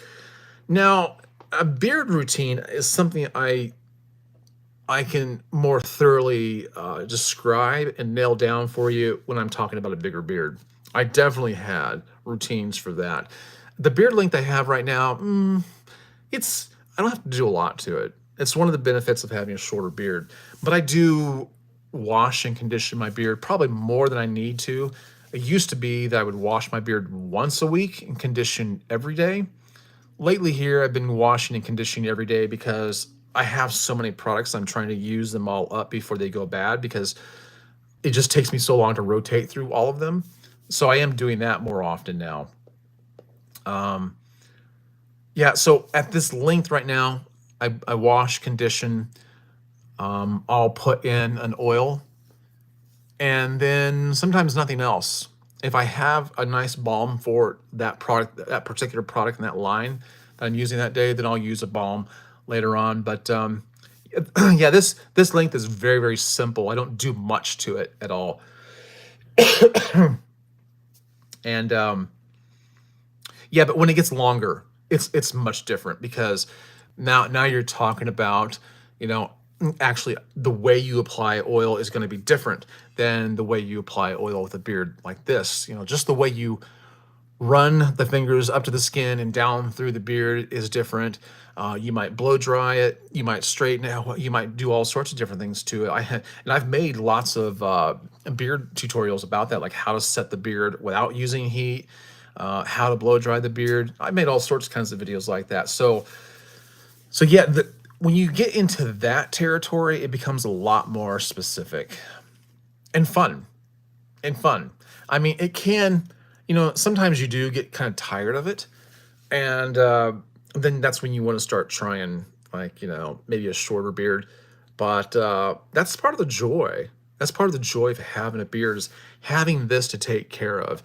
S1: Now, a beard routine is something I can more thoroughly describe and nail down for you when I'm talking about a bigger beard. I definitely had routines for that. The beard length I have right now, it's I don't have to do a lot to it. It's one of the benefits of having a shorter beard. But I do wash and condition my beard probably more than I need to. It used to be that I would wash my beard once a week and condition every day. Lately here, I've been washing and conditioning every day because I have so many products. I'm trying to use them all up before they go bad, because it just takes me so long to rotate through all of them. So I am doing that more often now. Yeah, so at this length right now, I wash, condition, I'll put in an oil, and then sometimes nothing else. If I have a nice balm for that product, that particular product in that line that I'm using that day, then I'll use a balm later on. But yeah, this length is very, very simple. I don't do much to it at all. And yeah, but when it gets longer, it's much different, because now you're talking about, you know, actually the way you apply oil is going to be different than the way you apply oil with a beard like this. You know, just the way you run the fingers up to the skin and down through the beard is different. You might blow dry it, you might straighten it, you might do all sorts of different things to it. And I've made lots of beard tutorials about that, like how to set the beard without using heat, how to blow dry the beard. I made all sorts of kinds of videos like that. So yeah, when you get into that territory, it becomes a lot more specific and fun. I mean, it can, you know, sometimes you do get kind of tired of it, and then that's when you want to start trying, like, you know, maybe a shorter beard. But that's part of the joy. That's part of the joy of having a beard, is having this to take care of.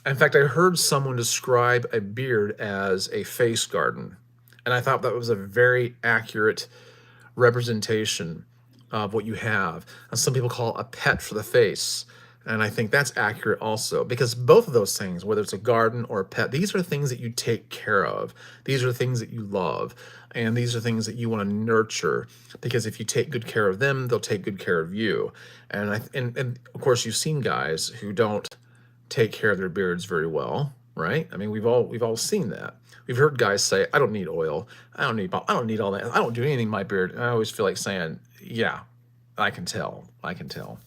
S1: In fact, I heard someone describe a beard as a face garden, and I thought that was a very accurate representation of what you have. Some people call it a pet for the face. And I think that's accurate also, because both of those things, whether it's a garden or a pet, these are things that you take care of. These are things that you love. And these are things that you want to nurture, because if you take good care of them, they'll take good care of you. And of course, you've seen guys who don't take care of their beards very well, right? I mean, we've all seen that. We've heard guys say, "I don't need oil. I don't need all that. I don't do anything in my beard." And I always feel like saying, "Yeah, I can tell. I can tell."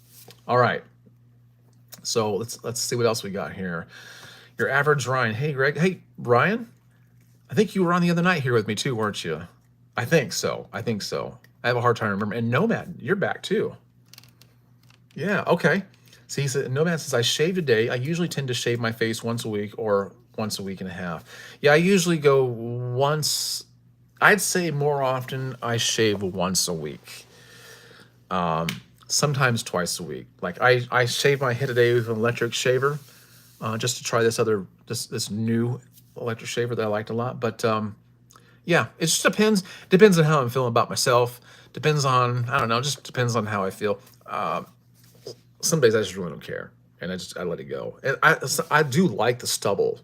S1: All right. So let's see what else we got here. Your average Ryan. Hey, Greg. Hey, Ryan. I think you were on the other night here with me too, weren't you? I think so. I think so. I have a hard time remembering. And Nomad, you're back too. Yeah, okay. See, so Nomad says, I shave a day. I usually tend to shave my face once a week or once a week and a half. Yeah, I usually go once, I'd say more often I shave once a week. Sometimes twice a week. Like I shave my head today with an electric shaver, just to try this new electric shaver that I liked a lot. But yeah, it just depends on how I'm feeling about myself. Depends on, I don't know, just depends on how I feel. Some days I just really don't care, and I let it go. And I do like the stubble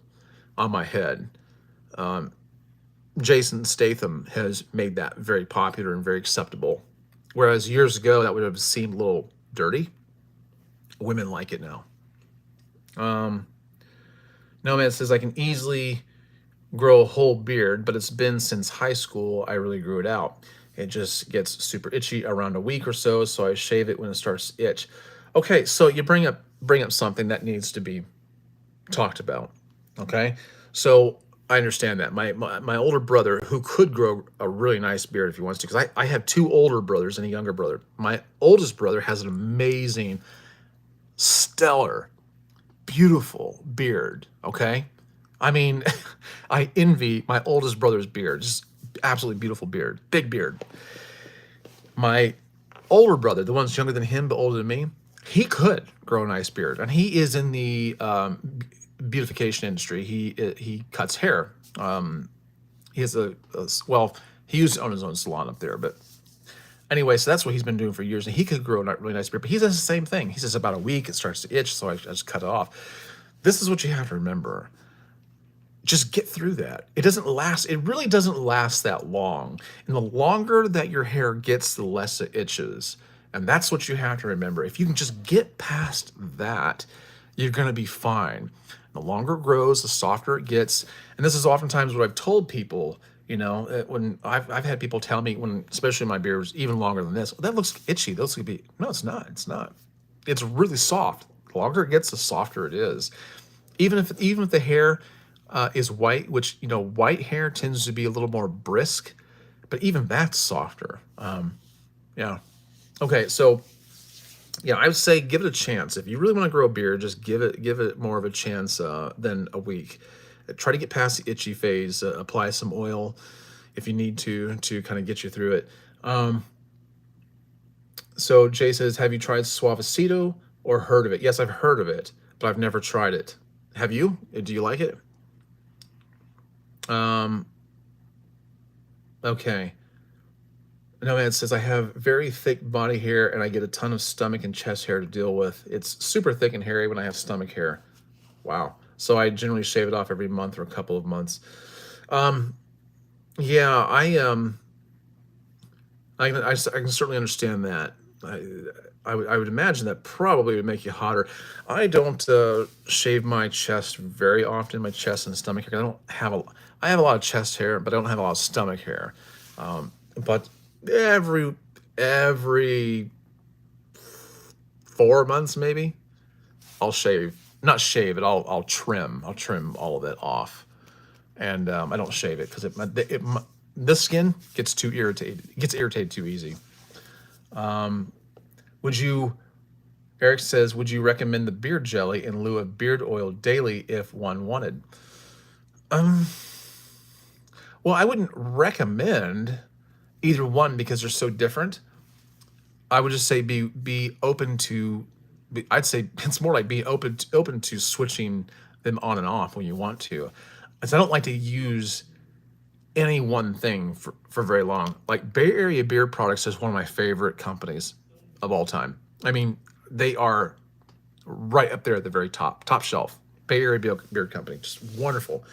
S1: on my head. Jason Statham has made that very popular and very acceptable. Whereas years ago that would have seemed a little dirty. Women like it now. No Man says I can easily grow a whole beard, but it's been since high school I really grew it out. It just gets super itchy around a week or so, so I shave it when it starts to itch. Okay, so you bring up something that needs to be talked about. Okay, so I understand that my older brother, who could grow a really nice beard if he wants to, because I have two older brothers and a younger brother. My oldest brother has an amazing, stellar, beautiful beard. Okay, I mean, I envy my oldest brother's beard. Just absolutely beautiful beard, big beard. My older brother, the one's younger than him but older than me, he could grow a nice beard, and he is in the beautification industry. He cuts hair. He has well, he used to own his own salon up there, but anyway, so that's what he's been doing for years, and he could grow a really nice beard. But he does the same thing. He says about a week it starts to itch, so I just cut it off. This is what you have to remember. Just get through that. It doesn't last. It really doesn't last that long. And the longer that your hair gets, the less it itches. And that's what you have to remember. If you can just get past that, you're going to be fine. The longer it grows, the softer it gets. And this is oftentimes what I've told people. When I've had people tell me, when especially my beard was even longer than this, that looks itchy. Those could be, no, it's not. It's not. It's really soft. The longer it gets, the softer it is. Even if the hair is white, which white hair tends to be a little more brisk, but even that's softer. Yeah. Okay, so yeah, I would say give it a chance. If you really want to grow a beard, just give it more of a chance than a week. Try to get past the itchy phase. Apply some oil if you need to kind of get you through it. So Jay says, have you tried Suavecito or heard of it? Yes, I've heard of it, but I've never tried it. Have you? Do you like it? Okay. No Man says, I have very thick body hair and I get a ton of stomach and chest hair to deal with. It's super thick and hairy when I have stomach hair. Wow. So I generally shave it off every month or a couple of months. Yeah, I can certainly understand that. I would imagine that probably would make you hotter. I don't shave my chest very often, my chest and stomach hair. I have a lot of chest hair, but I don't have a lot of stomach hair. But every 4 months maybe, I'll shave. Not shave it. I'll trim. I'll trim all of it off, and I don't shave it because the skin gets too irritated. It gets irritated too easy. Eric says, would you recommend the beard jelly in lieu of beard oil daily if one wanted? Well, I wouldn't recommend either one because they're so different. I would just say be open to. I'd say it's more like being open to switching them on and off when you want to. As I don't like to use any one thing for very long. Like Bay Area Beard Products is one of my favorite companies of all time. I mean, they are right up there at the very top shelf. Bay Area Beard Company, just wonderful.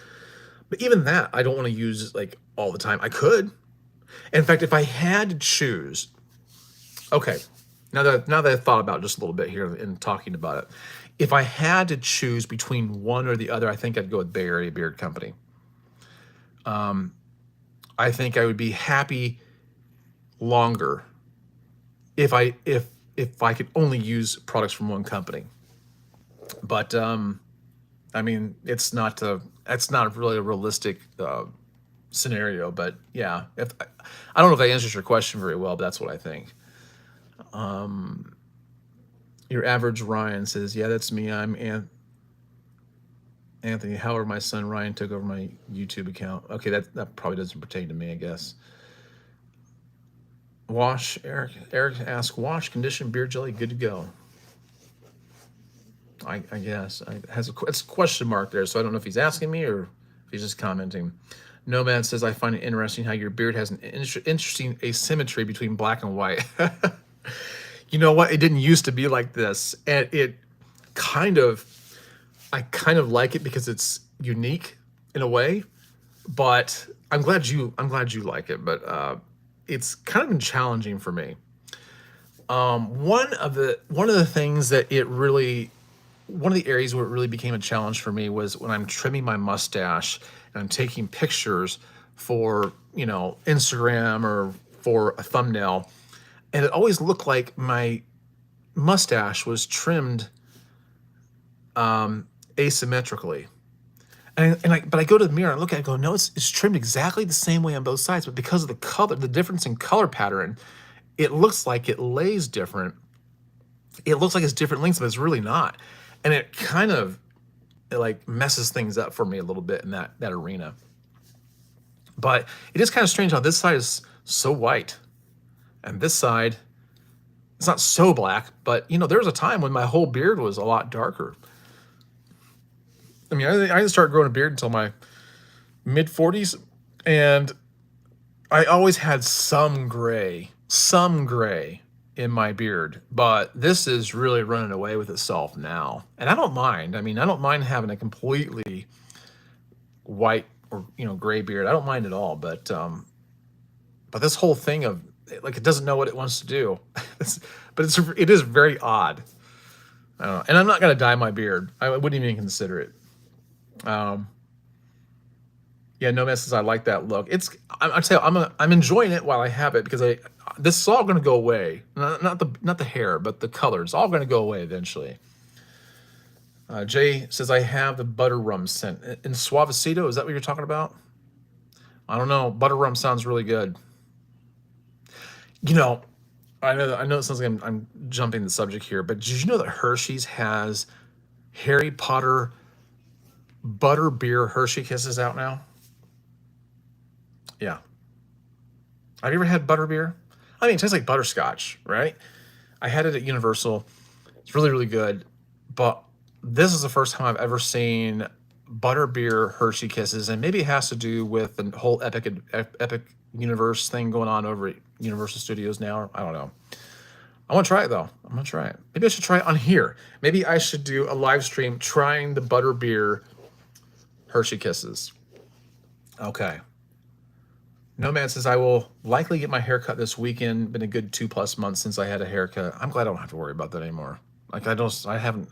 S1: But even that, I don't want to use like all the time. I could. In fact, if I had to choose, okay, now that I've thought about it just a little bit here in talking about it, if I had to choose between one or the other, I think I'd go with Bay Area Beard Company. I think I would be happy longer if I could only use products from one company. But I mean, that's not really a realistic scenario. But yeah, if I don't know if that answers your question very well, but that's what I think. Your average Ryan says, "Yeah, that's me. I'm Anthony. However, my son Ryan took over my YouTube account." Okay, that probably doesn't pertain to me, I guess. Wash Eric asks, "Wash, condition, beard jelly, good to go." I guess it's a question mark there, so I don't know if he's asking me or if he's just commenting. Nomad says, "I find it interesting how your beard has an interesting asymmetry between black and white." You know what? It didn't used to be like this, and it kind of I kind of like it because it's unique in a way. But I'm glad you like it. But it's kind of been challenging for me. One of the things that it really one of the areas where it really became a challenge for me was when I'm trimming my mustache and I'm taking pictures for, Instagram or for a thumbnail. And it always looked like my mustache was trimmed asymmetrically. But I go to the mirror and I look at it and go, no, it's trimmed exactly the same way on both sides. But because of the color, the difference in color pattern, it looks like it lays different. It looks like it's different lengths, but it's really not. And it kind of like messes things up for me a little bit in that arena. But it is kind of strange how this side is so white and this side it's not so black. But there was a time when my whole beard was a lot darker. I mean, I didn't start growing a beard until my mid 40s, and I always had some gray in my beard, but this is really running away with itself now. And I don't mind. I mean, I don't mind having a completely white or gray beard. I don't mind at all. But this whole thing of like it doesn't know what it wants to do. But it is very odd. I don't know. And I'm not gonna dye my beard. I wouldn't even consider it. Yeah, no messes. I like that look. I tell you, I'm enjoying it while I have it because this is all going to go away. Not the hair, but the color. It's all going to go away eventually. Jay says I have the butter rum scent in Suavecito. Is that what you're talking about? I don't know. Butter rum sounds really good. I know it sounds like I'm jumping the subject here, but did you know that Hershey's has Harry Potter butter beer Hershey Kisses out now? Yeah. Have you ever had butter beer? I mean, it tastes like butterscotch, right? I had it at Universal. It's really, really good. But this is the first time I've ever seen butter beer Hershey Kisses, and maybe it has to do with the whole Epic Universe thing going on over at Universal Studios now. I don't know. I want to try it though. I'm gonna try it. Maybe I should try it on here. Maybe I should do a live stream trying the butter beer Hershey Kisses. Okay. Nomad says I will likely get my haircut this weekend. Been a good 2+ months since I had a haircut. I'm glad I don't have to worry about that anymore. Like I haven't.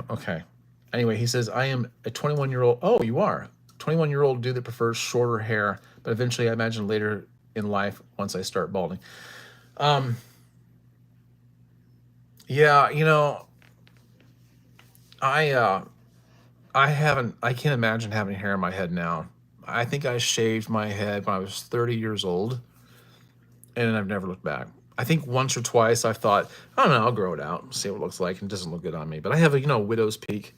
S1: Okay. Anyway, he says I am a 21-year-old. Oh, you are 21-year-old dude that prefers shorter hair, but eventually I imagine later in life once I start balding. Yeah, I can't imagine having hair in my head now. I think I shaved my head when I was 30 years old, and I've never looked back. I think once or twice I thought, I don't know, I'll grow it out, see what it looks like, and it doesn't look good on me. But I have a widow's peak,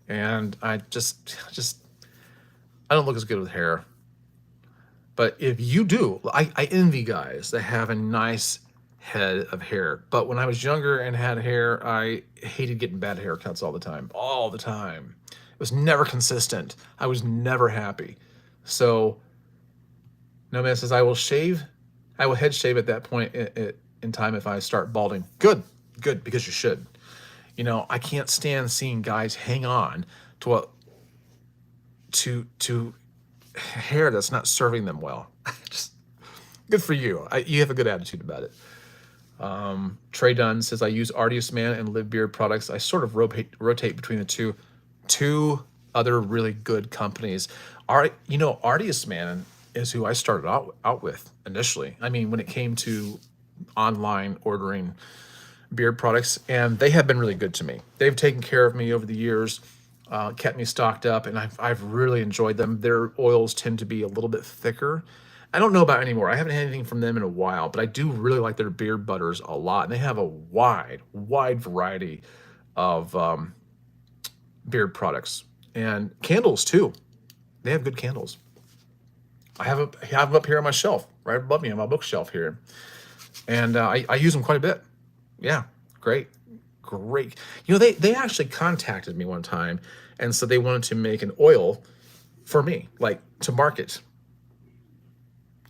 S1: and I just I don't look as good with hair. But if you do, I envy guys that have a nice head of hair. But when I was younger and had hair, I hated getting bad haircuts all the time. All the time. It was never consistent. I was never happy. So, no man says, I will head shave at that point in time if I start balding. Good, because you should. I can't stand seeing guys hang on to hair that's not serving them well. Just good for you. You have a good attitude about it. Trey Dunn says, I use Artius Man and Live Beard products. I sort of rotate between the two other really good companies. Artius Man is who I started out with initially. I mean, when it came to online ordering beard products, and they have been really good to me. They've taken care of me over the years. kept me stocked up, and I've really enjoyed them. Their oils tend to be a little bit thicker. I don't know about anymore. I haven't had anything from them in a while, but I do really like their beard butters a lot. And they have a wide variety of beard products and candles too. They have good candles. I have them up here on my shelf, right above me on my bookshelf here, and I use them quite a bit. Yeah, great, great. You know, they actually contacted me one time and said they wanted to make an oil for me, like to market.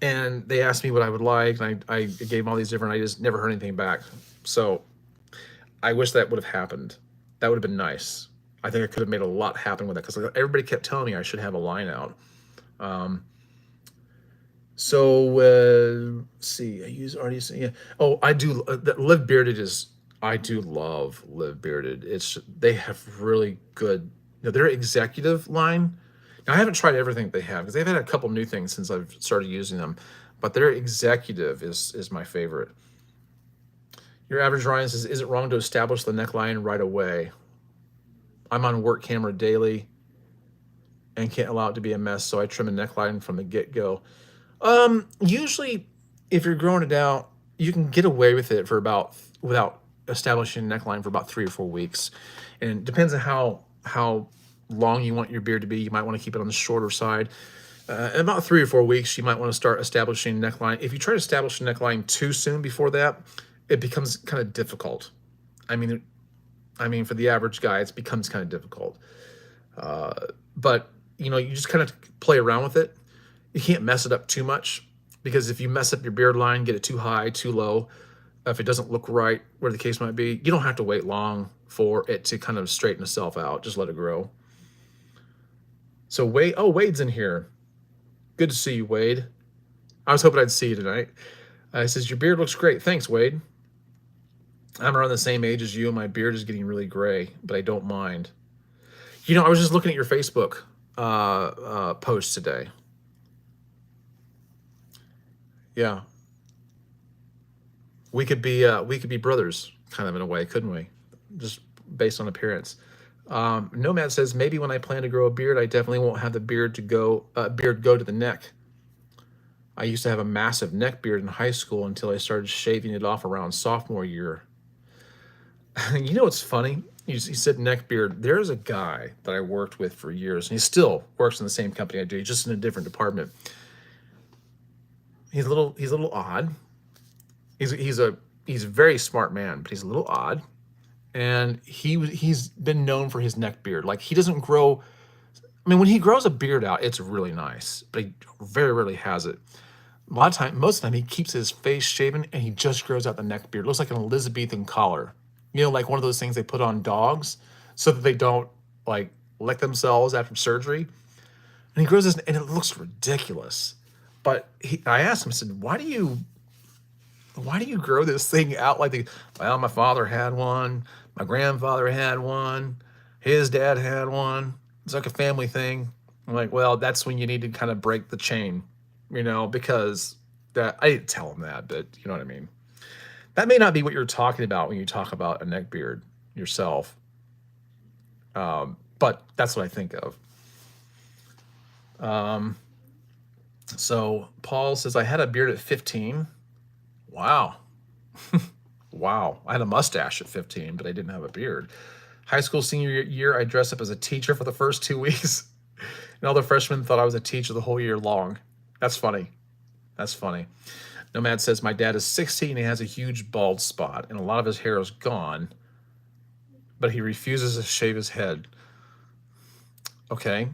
S1: And they asked me what I would like, and I gave them all these different ideas. Never heard anything back. So I wish that would have happened. That would have been nice. I think I could have made a lot happen with that because everybody kept telling me I should have a line out. Let's see. I use already. Yeah. Oh, I do. Live Bearded is. I do love Live Bearded. They have really good. Their executive line. Now I haven't tried everything they have because they've had a couple new things since I've started using them, but their executive is my favorite. Your average Ryan says, "Is it wrong to establish the neckline right away? I'm on work camera daily and can't allow it to be a mess, so I trim a neckline from the get-go." Usually, if you're growing it out, you can get away with it for without establishing a neckline for about 3 or 4 weeks, and it depends on how long you want your beard to be. You might want to keep it on the shorter side. In about 3 or 4 weeks, you might want to start establishing a neckline. If you try to establish a neckline too soon before that, it becomes kind of difficult. I mean, for the average guy, it becomes kind of difficult. But you just kind of play around with it. You can't mess it up too much because if you mess up your beard line, get it too high, too low, if it doesn't look right, where the case might be, you don't have to wait long for it to kind of straighten itself out. Just let it grow. So Wade's in here. Good to see you, Wade. I was hoping I'd see you tonight. He says, your beard looks great. Thanks, Wade. I'm around the same age as you, and my beard is getting really gray, but I don't mind. I was just looking at your Facebook post today. Yeah, we could be brothers, kind of in a way, couldn't we? Just based on appearance. Nomad says, maybe when I plan to grow a beard, I definitely won't have the beard go to the neck. I used to have a massive neck beard in high school until I started shaving it off around sophomore year. You know what's funny? He said neck beard. There's a guy that I worked with for years, and he still works in the same company I do, just in a different department. He's a little odd. He's a very smart man, but he's a little odd. And he's been known for his neck beard. Like, he doesn't grow. I mean, when he grows a beard out, it's really nice, but he very rarely has it. Most of the time, he keeps his face shaven and he just grows out the neck beard. It looks like an Elizabethan collar. Like one of those things they put on dogs so that they don't like lick themselves after surgery. And he grows this, and it looks ridiculous. But I asked him, I said, why do you grow this thing out like well, my father had one, my grandfather had one, his dad had one. It's like a family thing. I'm like, well, that's when you need to kind of break the chain, because that I didn't tell him that, but you know what I mean. That may not be what you're talking about when you talk about a neck beard yourself, but that's what I think of. So Paul says, I had a beard at 15. Wow. Wow. I had a mustache at 15, but I didn't have a beard. High school senior year, I dressed up as a teacher for the first 2 weeks. And all the freshmen thought I was a teacher the whole year long. That's funny. That's funny. Nomad says, my dad is 60 and he has a huge bald spot, and a lot of his hair is gone, but he refuses to shave his head. Okay.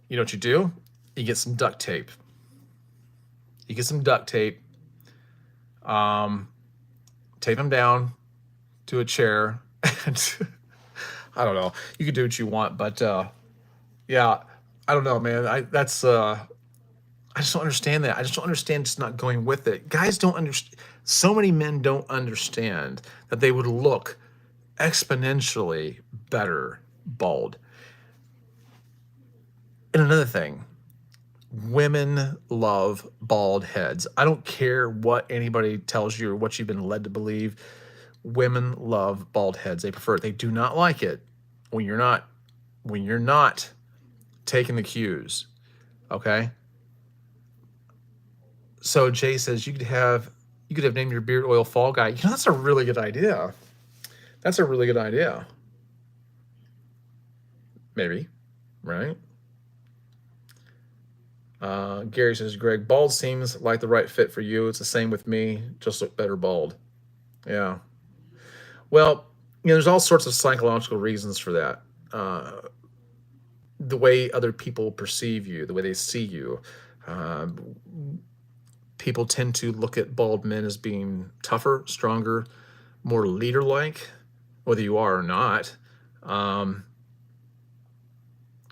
S1: You know what you do? You get some duct tape. Tape him down to a chair, and I don't know. You can do what you want, but yeah, I don't know, man. I just don't understand that. I just don't understand just not going with it. Guys don't understand. So many men don't understand that they would look exponentially better bald. And another thing, women love bald heads. I don't care what anybody tells you or what you've been led to believe. Women love bald heads. They prefer it. They do not like it when you're not when you're not taking the cues, okay? So Jay says you could have named your beard oil Fall Guy. You know, that's a really good idea. That's a really good idea. Maybe, right? Gary says, Greg, bald seems like the right fit for you. It's the same with me. Just look better bald. Yeah. Well, you know, there's all sorts of psychological reasons for that. The way other people perceive you, the way they see you. Uh, People tend to look at bald men as being tougher, stronger, more leader-like, whether you are or not. Um,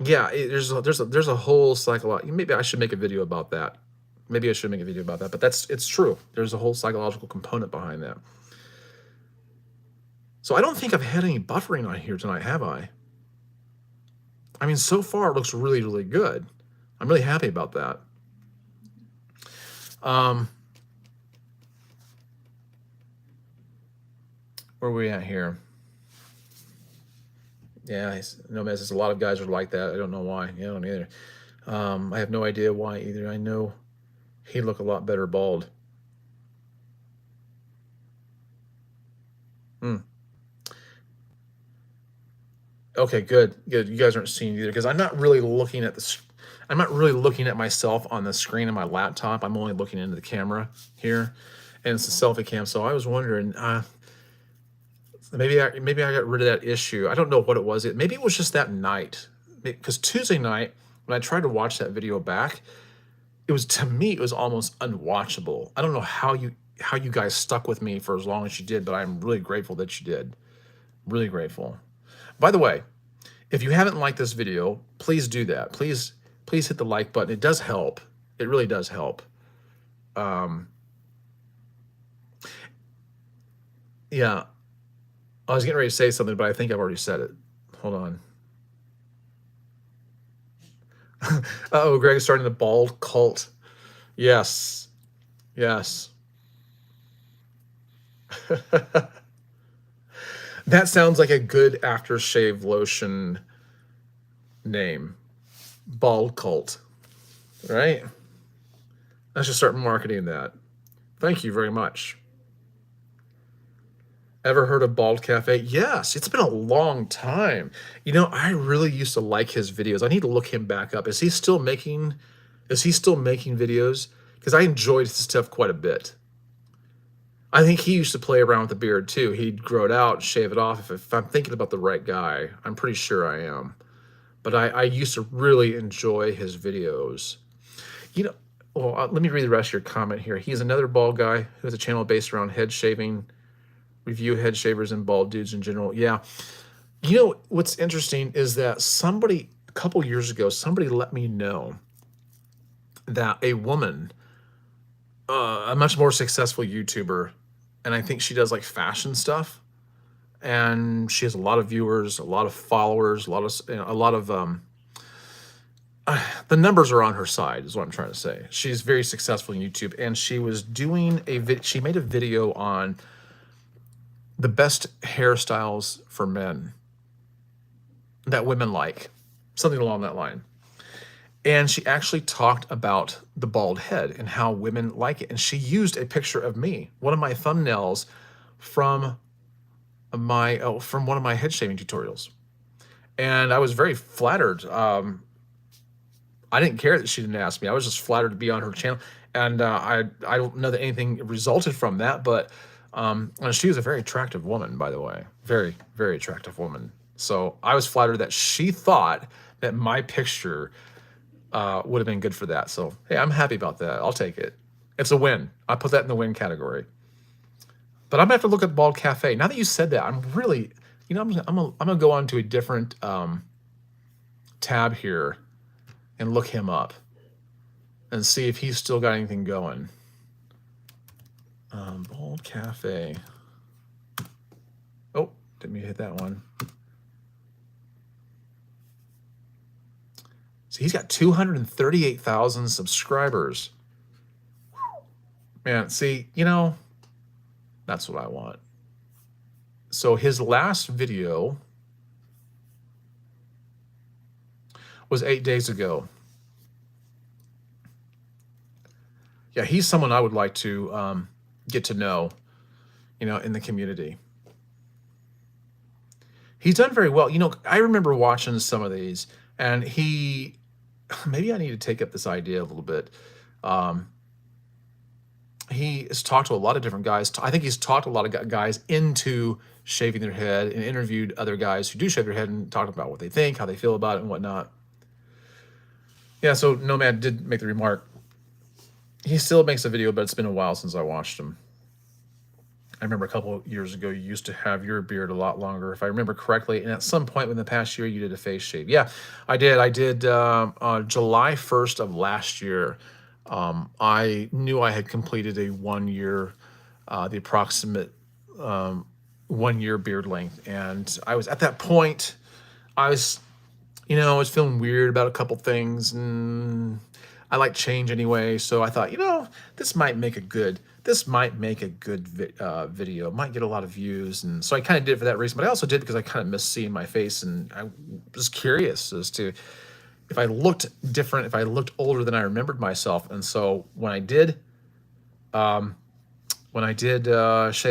S1: yeah, there's a whole psychological. Maybe I should make a video about that. Maybe I should make a video about that. But it's true. There's a whole psychological component behind that. So I don't think I've had any buffering on here tonight, have I? I mean, so far it looks really, really good. I'm really happy about that. Where are we at here? Yeah, Nomad says a lot of guys are like that. I don't know why. Yeah, I don't either. I have no idea why either. I know he'd look a lot better bald. Okay, good. You guys aren't seeing it either because I'm not really looking at this. I'm not really looking at myself on the screen of my laptop. I'm only looking into the camera here, and it's a selfie cam. So I was wondering, maybe I got rid of that issue. I don't know what it was. Maybe it was just that night, because Tuesday night when I tried to watch that video back, to me it was almost unwatchable. I don't know how you guys stuck with me for as long as you did, but I'm really grateful that you did. Really grateful. By the way, if you haven't liked this video, please do that. Please hit the like button. It does help. It really does help. Yeah, I was getting ready to say something, but I think I've already said it. Hold on. Uh-oh, Greg is starting the bald cult. Yes. Yes. That sounds like a good aftershave lotion name. Bald cult. Right? I should start marketing that. Thank you very much. Ever heard of Bald Cafe? Yes, it's been a long time. You know, I really used to like his videos. I need to look him back up. Is he still making videos? Because I enjoyed his stuff quite a bit. I think he used to play around with the beard too. He'd grow it out, shave it off. If I'm thinking about the right guy, I'm pretty sure I am. But I used to really enjoy his videos. You know, well, let me read the rest of your comment here. He's another bald guy who has a channel based around head shaving, review head shavers and bald dudes in general. Yeah. You know, what's interesting is that a couple years ago, somebody let me know that a woman, a much more successful YouTuber, and I think she does like fashion stuff, and she has a lot of viewers, a lot of followers, a lot of the numbers are on her side, is what I'm trying to say. She's very successful in YouTube, and she was doing she made a video on the best hairstyles for men that women like, something along that line. And she actually talked about the bald head and how women like it. And she used a picture of me, one of my thumbnails from one of my head shaving tutorials. And I was very flattered. I didn't care that she didn't ask me. I was just flattered to be on her channel. And I don't know that anything resulted from that, but she was a very attractive woman, by the way. Very, very attractive woman. So I was flattered that she thought that my picture would have been good for that. So, hey, I'm happy about that. I'll take it. It's a win. I put that in the win category. But I'm gonna have to look at Bald Cafe. Now that you said that, I'm really, you know, I'm gonna go on to a different tab here and look him up and see if he's still got anything going. Bald Cafe. Oh, didn't mean to hit that one. So he's got 238,000 subscribers. Man, see, you know, that's what I want. So his last video, was 8 days ago. Yeah, he's someone I would like to get to know, in the community. He's done very well. I remember watching some of these, and maybe I need to take up this idea a little bit. Um, he has talked to a lot of different guys. I think he's talked a lot of guys into shaving their head and interviewed other guys who do shave their head and talked about what they think, how they feel about it, and whatnot. Yeah, so Nomad did make the remark. He still makes a video, but it's been a while since I watched him. I remember a couple of years ago, you used to have your beard a lot longer, if I remember correctly. And at some point in the past year, you did a face shave. Yeah, I did. I did July 1st of last year. I knew I had completed a 1 year, the approximate 1 year beard length. And I was at that point, I was, I was feeling weird about a couple things. And I like change anyway. So I thought, this might make a good video. It might get a lot of views, and so I kind of did it for that reason. But I also did because I kind of missed seeing my face, and I was curious as to if I looked different, if I looked older than I remembered myself. And so when I did shave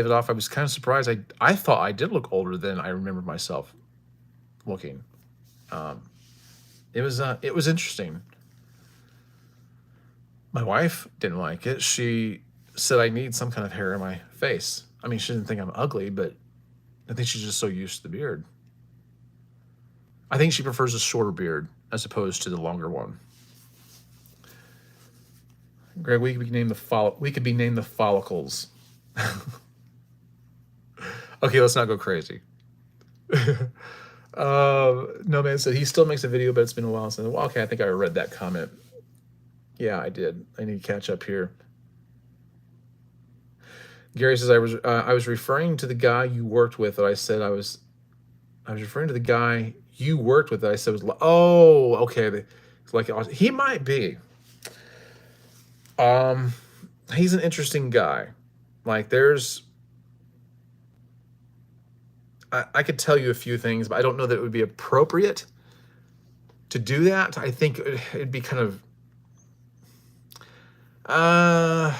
S1: it off, I was kind of surprised. I thought I did look older than I remembered myself looking. It was interesting. My wife didn't like it. She said I need some kind of hair in my face. I mean, she didn't think I'm ugly, but I think she's just so used to the beard. I think she prefers a shorter beard as opposed to the longer one. Greg, we could be named the follicles. Okay, let's not go crazy. No man said he still makes a video, but it's been a while since. Well, okay, I think I read that comment. Yeah, I did. I need to catch up here. Gary says I was referring to the guy you worked with. That I said I was referring to the guy you worked with. That I said was okay. Like he might be. He's an interesting guy. Like I could tell you a few things, but I don't know that it would be appropriate to do that. I think it'd be kind of. I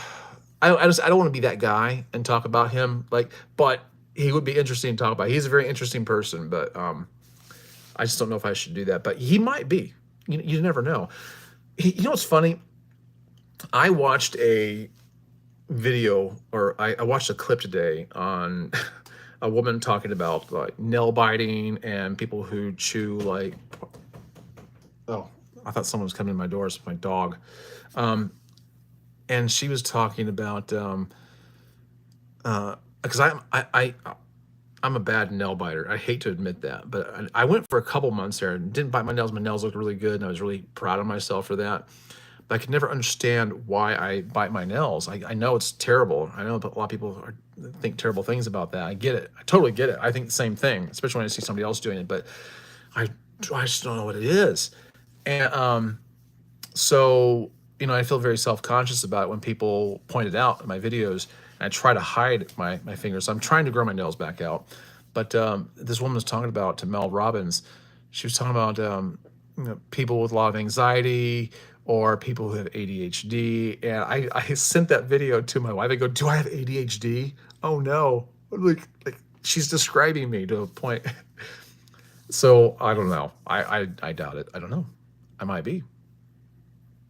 S1: don't want to be that guy and talk about him, but he would be interesting to talk about. He's a very interesting person, but I just don't know if I should do that. But he might be. You never know. You know what's funny? I watched a video, or I watched a clip today on a woman talking about nail biting and people who chew oh, I thought someone was coming to my door. It's my dog. And she was talking about because I'm a bad nail biter. I hate to admit that, but I went for a couple months there and didn't bite my nails. My nails looked really good, and I was really proud of myself for that. But I could never understand why I bite my nails. I know it's terrible. I know a lot of people think terrible things about that. I get it. I totally get it. I think the same thing, especially when I see somebody else doing it. But I just don't know what it is. And so I feel very self-conscious about it when people point it out in my videos, and I try to hide my fingers. So I'm trying to grow my nails back out. But this woman was talking about, to Mel Robbins, she was talking about people with a lot of anxiety or people who have ADHD. And I sent that video to my wife. I go, do I have ADHD? Oh no. Like she's describing me to a point. So I don't know. I doubt it. I don't know. I might be.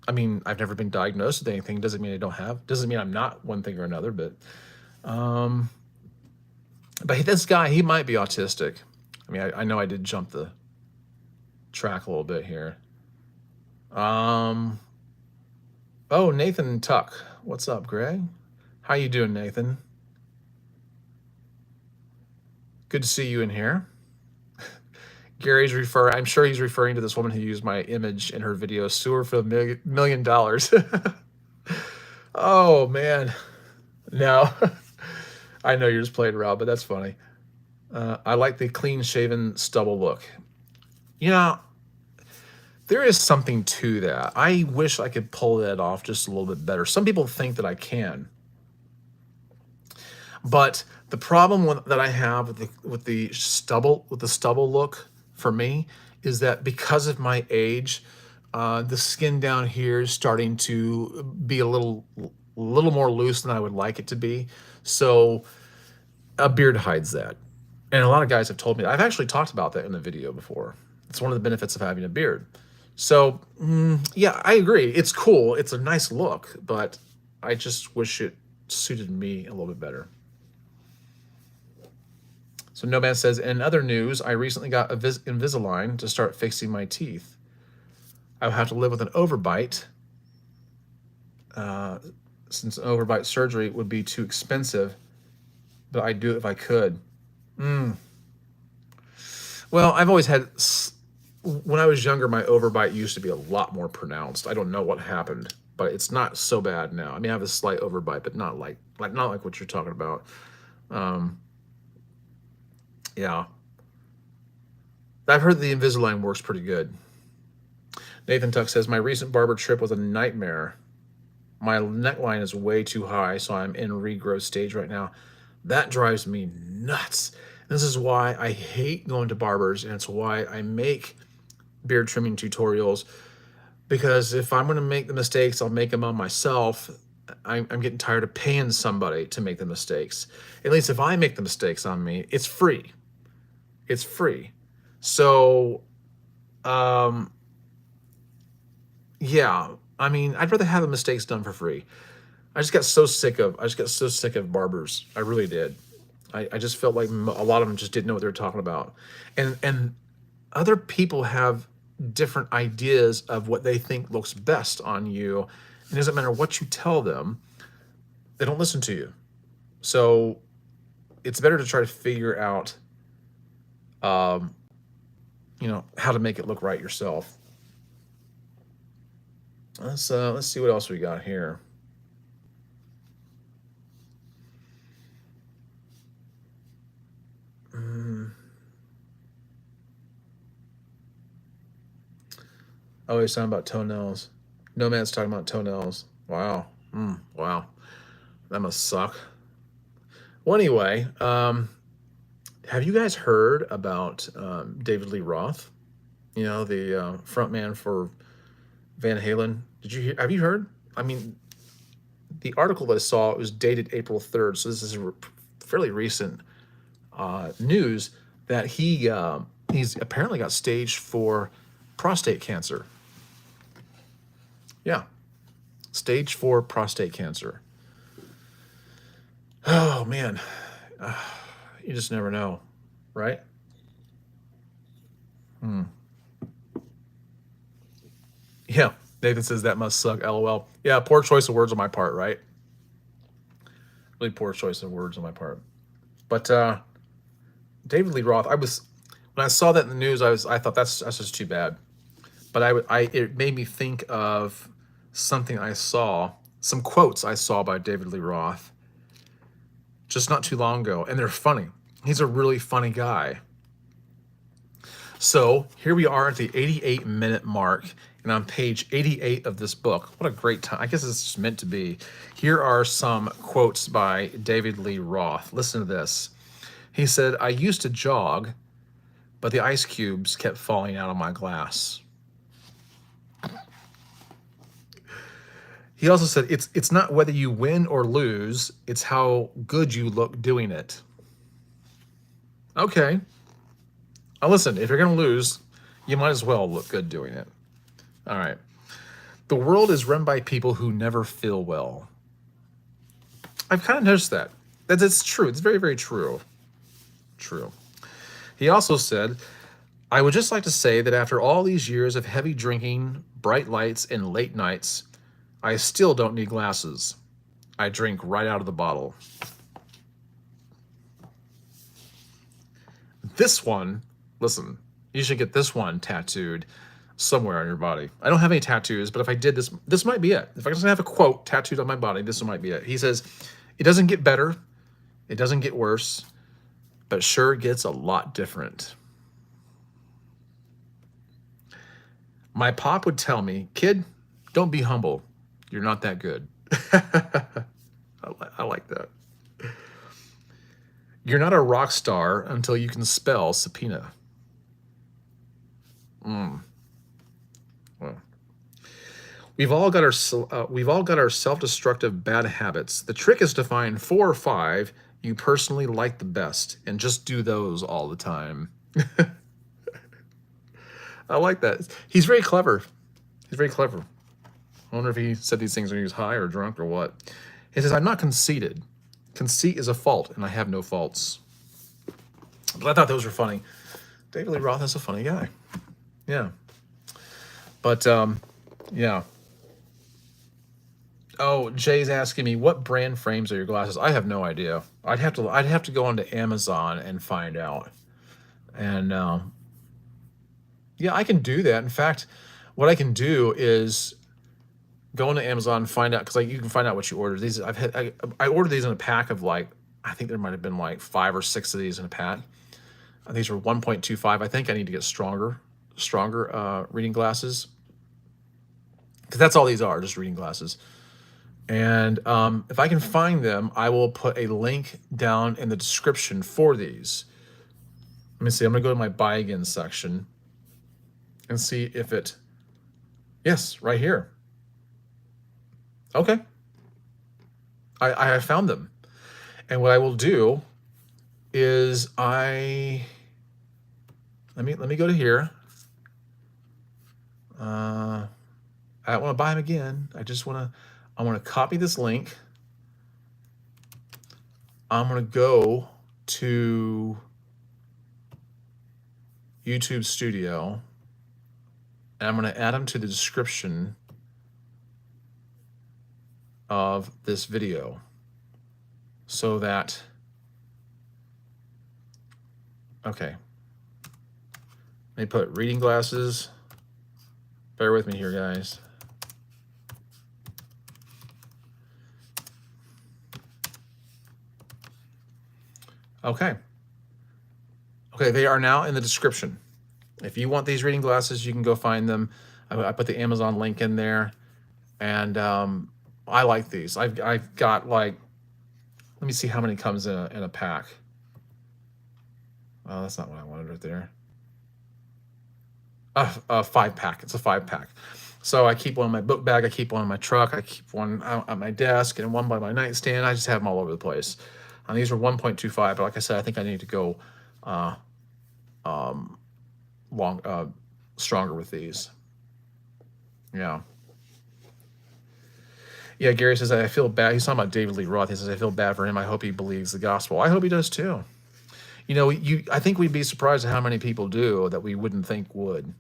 S1: I mean, I've never been diagnosed with anything. Doesn't mean I don't have. Doesn't mean I'm not one thing or another. But this guy, he might be autistic. I mean, I know I did jump the track a little bit here. Oh, Nathan Tuck. What's up, Greg? How you doing, Nathan? Good to see you in here. Gary's I'm sure he's referring to this woman who used my image in her video, Sewer for $1 million. Oh, man. No. I know you're just playing around, but that's funny. I like the clean-shaven stubble look. There is something to that. I wish I could pull that off just a little bit better. Some people think that I can. But the problem that I have with the stubble look, for me, is that because of my age, the skin down here is starting to be a little more loose than I would like it to be. So a beard hides that. And a lot of guys have told me, I've actually talked about that in the video before. It's one of the benefits of having a beard. So, yeah, I agree. It's cool. It's a nice look, but I just wish it suited me a little bit better. So Nomad says, in other news, I recently got Invisalign to start fixing my teeth. I would have to live with an overbite, since an overbite surgery would be too expensive, but I'd do it if I could. Well, I've always had, when I was younger, my overbite used to be a lot more pronounced. I don't know what happened, but it's not so bad now. I mean, I have a slight overbite, but not like what you're talking about. Yeah. I've heard the Invisalign works pretty good. Nathan Tuck says, my recent barber trip was a nightmare. My neckline is way too high, so I'm in regrowth stage right now. That drives me nuts. This is why I hate going to barbers, and it's why I make beard trimming tutorials, because if I'm going to make the mistakes, I'll make them on myself. I'm getting tired of paying somebody to make the mistakes. At least if I make the mistakes on me, it's free. It's free. So, yeah, I mean, I'd rather have the mistakes done for free. I just got so sick of barbers. I really did. I just felt like a lot of them just didn't know what they were talking about. And other people have different ideas of what they think looks best on you. It doesn't matter what you tell them, they don't listen to you. So it's better to try to figure out, how to make it look right yourself. Let's see what else we got here. Oh, he's talking about toenails. No man's talking about toenails. Wow. Wow. That must suck. Well, anyway, have you guys heard about David Lee Roth? You know, the frontman for Van Halen. Have you heard? I mean, the article that I saw, it was dated April 3rd, so this is fairly recent news that he's apparently got stage 4 prostate cancer. Yeah, stage 4 prostate cancer. Oh man, you just never know, right? Yeah, Nathan says that must suck. LOL. Yeah, poor choice of words on my part, right? Really poor choice of words on my part. But David Lee Roth, when I saw that in the news, I thought that's just too bad. But it made me think of something I saw, some quotes I saw by David Lee Roth just not too long ago, and they're funny. He's a really funny guy. So here we are at the 88-minute mark, and on page 88 of this book. What a great time. I guess it's just meant to be. Here are some quotes by David Lee Roth. Listen to this. He said, I used to jog, but the ice cubes kept falling out of my glass. He also said, it's not whether you win or lose, it's how good you look doing it. Okay. Now listen, if you're going to lose, you might as well look good doing it. All right. The world is run by people who never feel well. I've kind of noticed that. That's true. It's very, very true. True. He also said, I would just like to say that after all these years of heavy drinking, bright lights, and late nights, I still don't need glasses. I drink right out of the bottle. This one, listen, you should get this one tattooed somewhere on your body. I don't have any tattoos, but if I did this might be it. If I just have a quote tattooed on my body, this might be it. He says, it doesn't get better, it doesn't get worse, but sure gets a lot different. My pop would tell me, kid, don't be humble. You're not that good. I like that. You're not a rock star until you can spell subpoena. Well, we've all got our self-destructive bad habits. The trick is to find 4 or 5 you personally like the best and just do those all the time. I like that. He's very clever. He's very clever. I wonder if he said these things when he was high or drunk or what. He says, I'm not conceited. Conceit is a fault, and I have no faults. But I thought those were funny. David Lee Roth is a funny guy. Yeah. But, yeah. Oh, Jay's asking me, what brand frames are your glasses? I have no idea. I'd have to go onto Amazon and find out. And, yeah, I can do that. In fact, what I can do is go into Amazon and find out, because like you can find out what you ordered. These I ordered these in a pack of like, I think there might have been like 5 or 6 of these in a pack. These are 1.25. I think I need to get stronger reading glasses, because that's all these are, just reading glasses. And if I can find them, I will put a link down in the description for these. Let me see. I'm gonna go to my buy again section and see if it. Yes, right here. Okay. I have found them. And what I will do is let me go to here. I don't want to buy them again. I want to copy this link. I'm going to go to YouTube Studio, and I'm going to add them to the description of this video, so that, okay, let me put reading glasses. Bear with me here, guys. Okay. Okay, they are now in the description. If you want these reading glasses, you can go find them. I put the Amazon link in there, and I like these. I've got like, let me see how many comes in a pack. Oh, that's not what I wanted right there. A 5-pack. It's a 5-pack. So I keep one in my book bag. I keep one in my truck. I keep one out at my desk and one by my nightstand. I just have them all over the place. And these are 1.25, but like I said, I think I need to go stronger with these. Yeah. Yeah, Gary says, I feel bad. He's talking about David Lee Roth. He says, I feel bad for him. I hope he believes the gospel. I hope he does too. You know, I think we'd be surprised at how many people do that we wouldn't think would.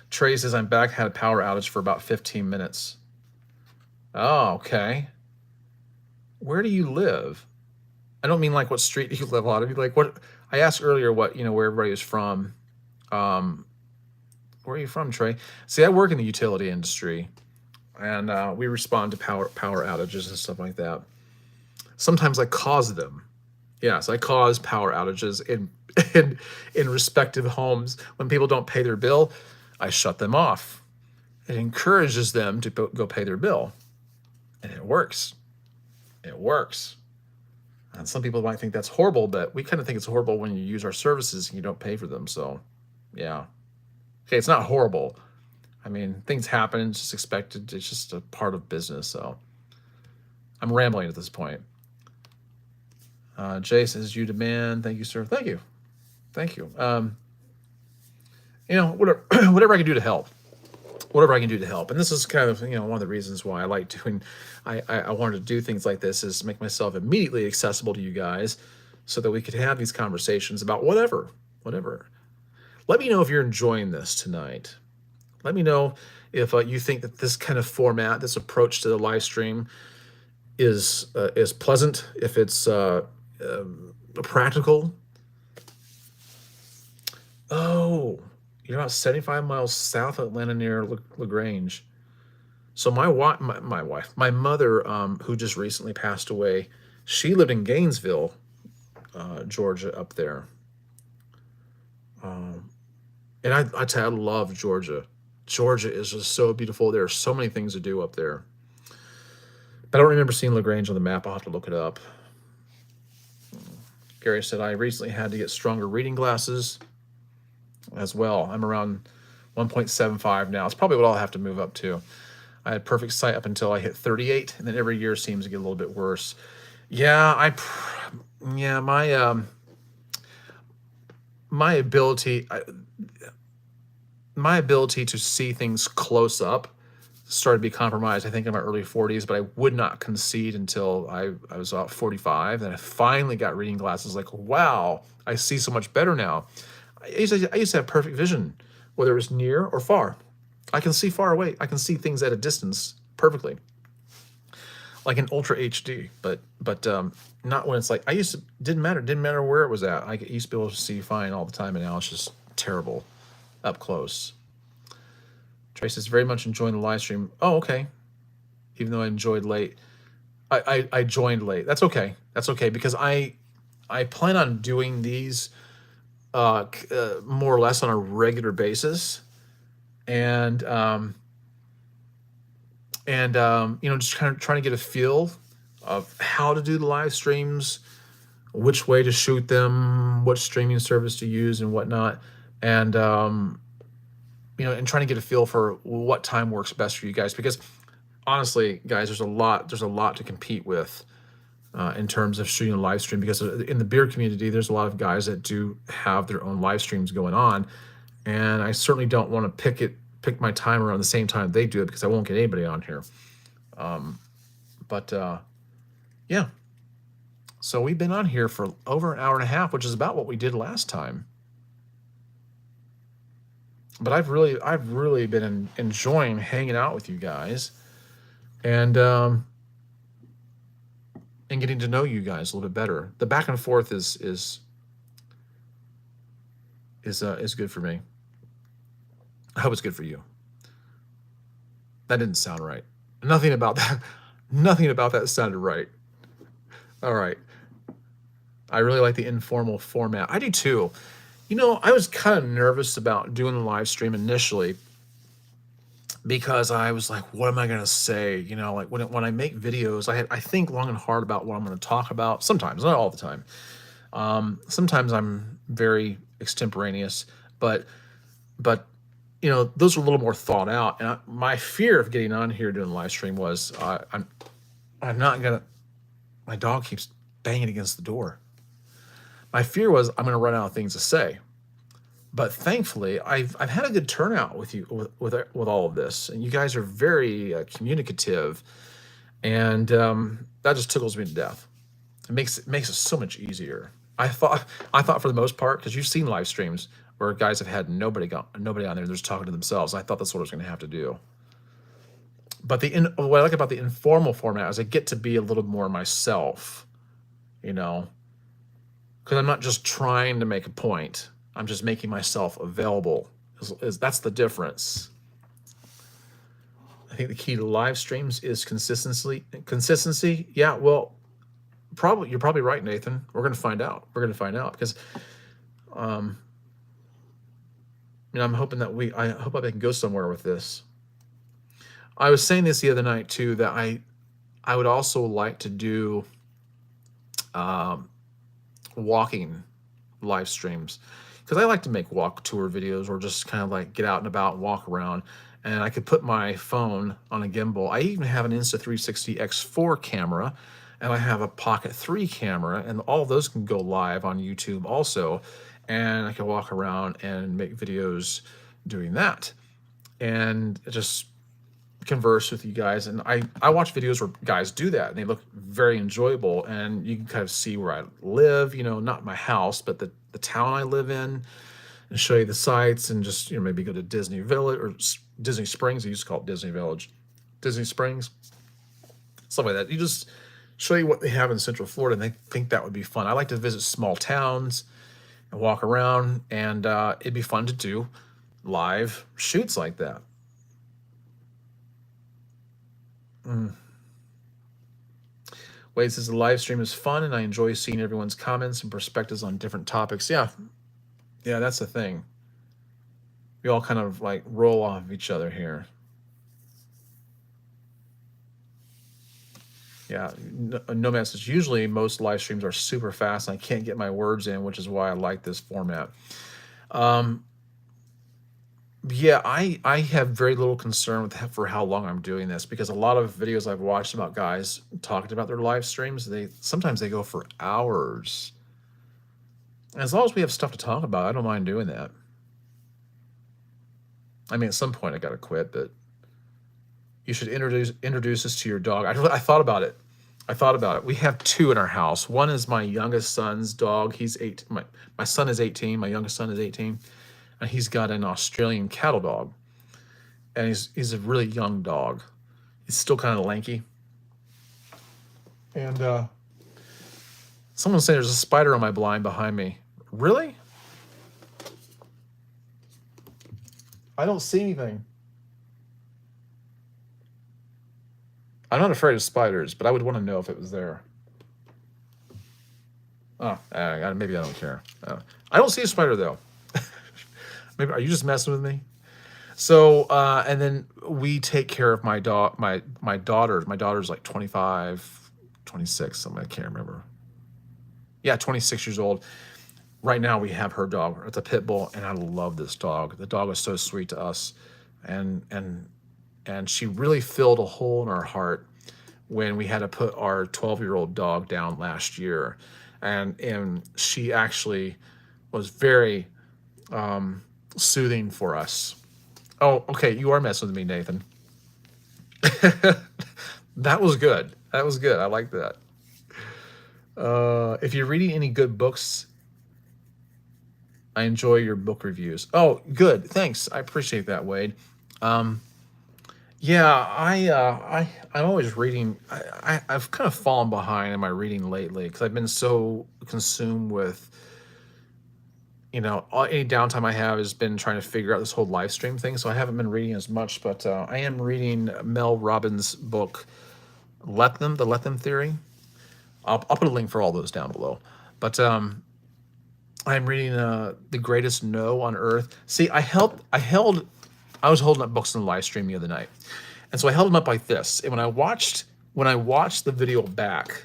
S1: Trey says, I'm back, had a power outage for about 15 minutes. Oh, okay. Where do you live? I don't mean like what street do you live on. I mean like what I asked earlier, what, where everybody is from. Where are you from, Trey? See, I work in the utility industry, and we respond to power outages and stuff like that. Sometimes I cause them. Yes, I cause power outages in respective homes. When people don't pay their bill, I shut them off. It encourages them to go pay their bill, and it works. It works. And some people might think that's horrible, but we kind of think it's horrible when you use our services and you don't pay for them. So, yeah. Okay, it's not horrible. I mean, things happen. It's just expected. It's just a part of business. So, I'm rambling at this point. Jay says, you demand. Thank you, sir. Thank you. Thank you. Whatever I can do to help. Whatever I can do to help. And this is kind of, one of the reasons why I like doing, I wanted to do things like this, is make myself immediately accessible to you guys so that we could have these conversations about whatever. Let me know if you're enjoying this tonight. Let me know if you think that this kind of format, this approach to the live stream is pleasant, if it's practical. Oh, you're about 75 miles south of Atlanta near LaGrange. So my mother, who just recently passed away, she lived in Gainesville, Georgia, up there. And I tell you, I love Georgia. Georgia is just so beautiful. There are so many things to do up there. But I don't remember seeing LaGrange on the map. I'll have to look it up. Gary said, I recently had to get stronger reading glasses. as well. I'm around 1.75 now. It's probably what I'll have to move up to. I had perfect sight up until I hit 38, and then every year seems to get a little bit worse. Yeah, yeah, my ability, my ability to see things close up started to be compromised, I think, in my early 40s, but I would not concede until I was about 45. And I finally got reading glasses. Like, wow, I see so much better now. I used to have perfect vision, whether it was near or far. I can see far away. I can see things at a distance perfectly, like in Ultra HD. But not when it's like I used to. Didn't matter where it was at. I used to be able to see fine all the time, and now it's just terrible up close. Trace is very much enjoying the live stream. Oh, okay. Even though I enjoyed late, I joined late. That's okay. That's okay because I plan on doing these more or less on a regular basis, and just kind of trying to get a feel of how to do the live streams, which way to shoot them, what streaming service to use, and whatnot, and and trying to get a feel for what time works best for you guys. Because honestly, guys, there's a lot to compete with in terms of shooting a live stream. Because in the beer community, there's a lot of guys that do have their own live streams going on, and I certainly don't want to pick my time around the same time they do it because I won't get anybody on here. But yeah, so we've been on here for over an hour and a half, which is about what we did last time. But I've really been enjoying hanging out with you guys, and getting to know you guys a little bit better. The back and forth is good for me. I hope it's good for you. That didn't sound right. Nothing about that sounded right. All right. I really like the informal format. I do too. I was kind of nervous about doing the live stream initially because I was like, what am I going to say? Like when I make videos, I think long and hard about what I'm going to talk about. Sometimes, not all the time. Sometimes I'm very extemporaneous, but those are a little more thought out. And my fear of getting on here doing the live stream was I'm not going to, my dog keeps banging against the door. My fear was I'm going to run out of things to say. But thankfully, I've had a good turnout with you with all of this, and you guys are very communicative, and that just tickles me to death. It makes it so much easier. I thought for the most part, because you've seen live streams where guys have had nobody on there, they're just talking to themselves. I thought that's what I was going to have to do. But what I like about the informal format is I get to be a little more myself, because I'm not just trying to make a point. I'm just making myself available. That's the difference. I think the key to live streams is consistency. Yeah, well, you're probably right, Nathan. We're going to find out. Because I'm hoping that I hope I can go somewhere with this. I was saying this the other night too, that I would also like to do walking live streams, because I like to make walk tour videos or just kind of like get out and about, walk around, and I could put my phone on a gimbal. I even have an Insta360 X4 camera, and I have a Pocket 3 camera, and all those can go live on YouTube also, and I can walk around and make videos doing that, and just converse with you guys. And I watch videos where guys do that, and they look very enjoyable, and you can kind of see where I live, not my house, but the town I live in, and show you the sights, and just maybe go to Disney Village or Disney Springs. I used to call it Disney Village, Disney Springs, stuff like that. You just show you what they have in Central Florida, and they think that would be fun. I like to visit small towns and walk around, and it'd be fun to do live shoots like that. Wade says the live stream is fun, and I enjoy seeing everyone's comments and perspectives on different topics. Yeah, that's the thing. We all kind of like roll off of each other here. Yeah, Nomad says usually most live streams are super fast, and I can't get my words in, which is why I like this format. Yeah, I have very little concern with for how long I'm doing this because a lot of videos I've watched about guys talking about their live streams, they sometimes they go for hours. As long as we have stuff to talk about, I don't mind doing that. I mean, at some point I gotta quit, but you should introduce us to your dog. I thought about it. I thought about it. We have two in our house. One is my youngest son's dog. He's 8. My son is 18. My youngest son is 18, and he's got an Australian cattle dog, and he's a really young dog. He's still kind of lanky. And someone's saying there's a spider on my blind behind me. Really? I don't see anything. I'm not afraid of spiders, but I would want to know if it was there. Oh, maybe I don't care. I don't see a spider though. Maybe are you just messing with me? So, and then we take care of my dog, my daughter. My daughter's like 25, 26, something I can't remember. Yeah, 26 years old. Right now we have her dog. It's a pit bull, and I love this dog. The dog is so sweet to us, and and she really filled a hole in our heart when we had to put our 12-year-old dog down last year, and she actually was very soothing for us. Oh, okay, you are messing with me, Nathan. That was good. That was good. I like that. If you're reading any good books, I enjoy your book reviews. Oh, good. Thanks. I appreciate that, Wade. Yeah, I'm always reading. I've kind of fallen behind in my reading lately because I've been so consumed with, any downtime I have has been trying to figure out this whole live stream thing. So I haven't been reading as much, but I am reading Mel Robbins' book, The Let Them Theory. I'll put a link for all those down below. But I'm reading The Greatest No on Earth. See, I was holding up books in the live stream the other night, and so I held them up like this. And when I watched the video back,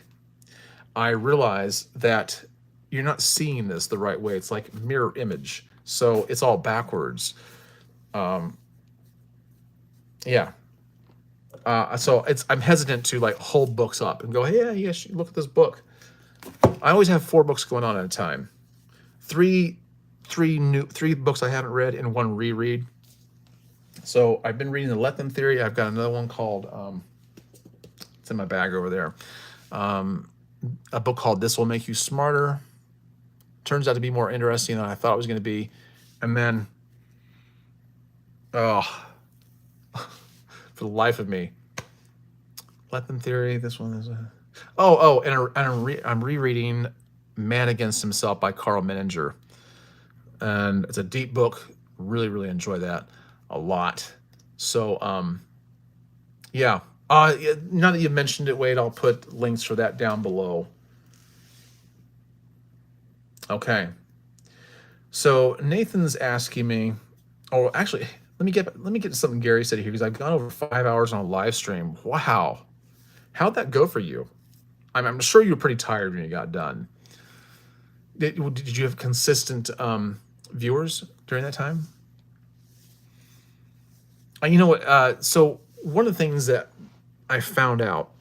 S1: I realized that you're not seeing this the right way. It's like mirror image, so it's all backwards. Yeah. So I'm hesitant to like hold books up and go, hey, yeah, yes, look at this book. I always have 4 books going on at a time. Three books I haven't read and 1 reread. So I've been reading The Let Them Theory. I've got another one called it's in my bag over there. A book called This Will Make You Smarter. Turns out to be more interesting than I thought it was going to be. And then, oh, for the life of me, Let Them Theory. This one is. I'm rereading Man Against Himself by Carl Menninger, and it's a deep book. Really, really enjoy that a lot. So, yeah. Now that you mentioned it, Wade, I'll put links for that down below. Okay. So Nathan's asking me. Oh, actually, let me get to something Gary said here because I've gone over 5 hours on a live stream. Wow, how'd that go for you? I'm sure you were pretty tired when you got done. Did you have consistent viewers during that time? You know what? So one of the things that I found out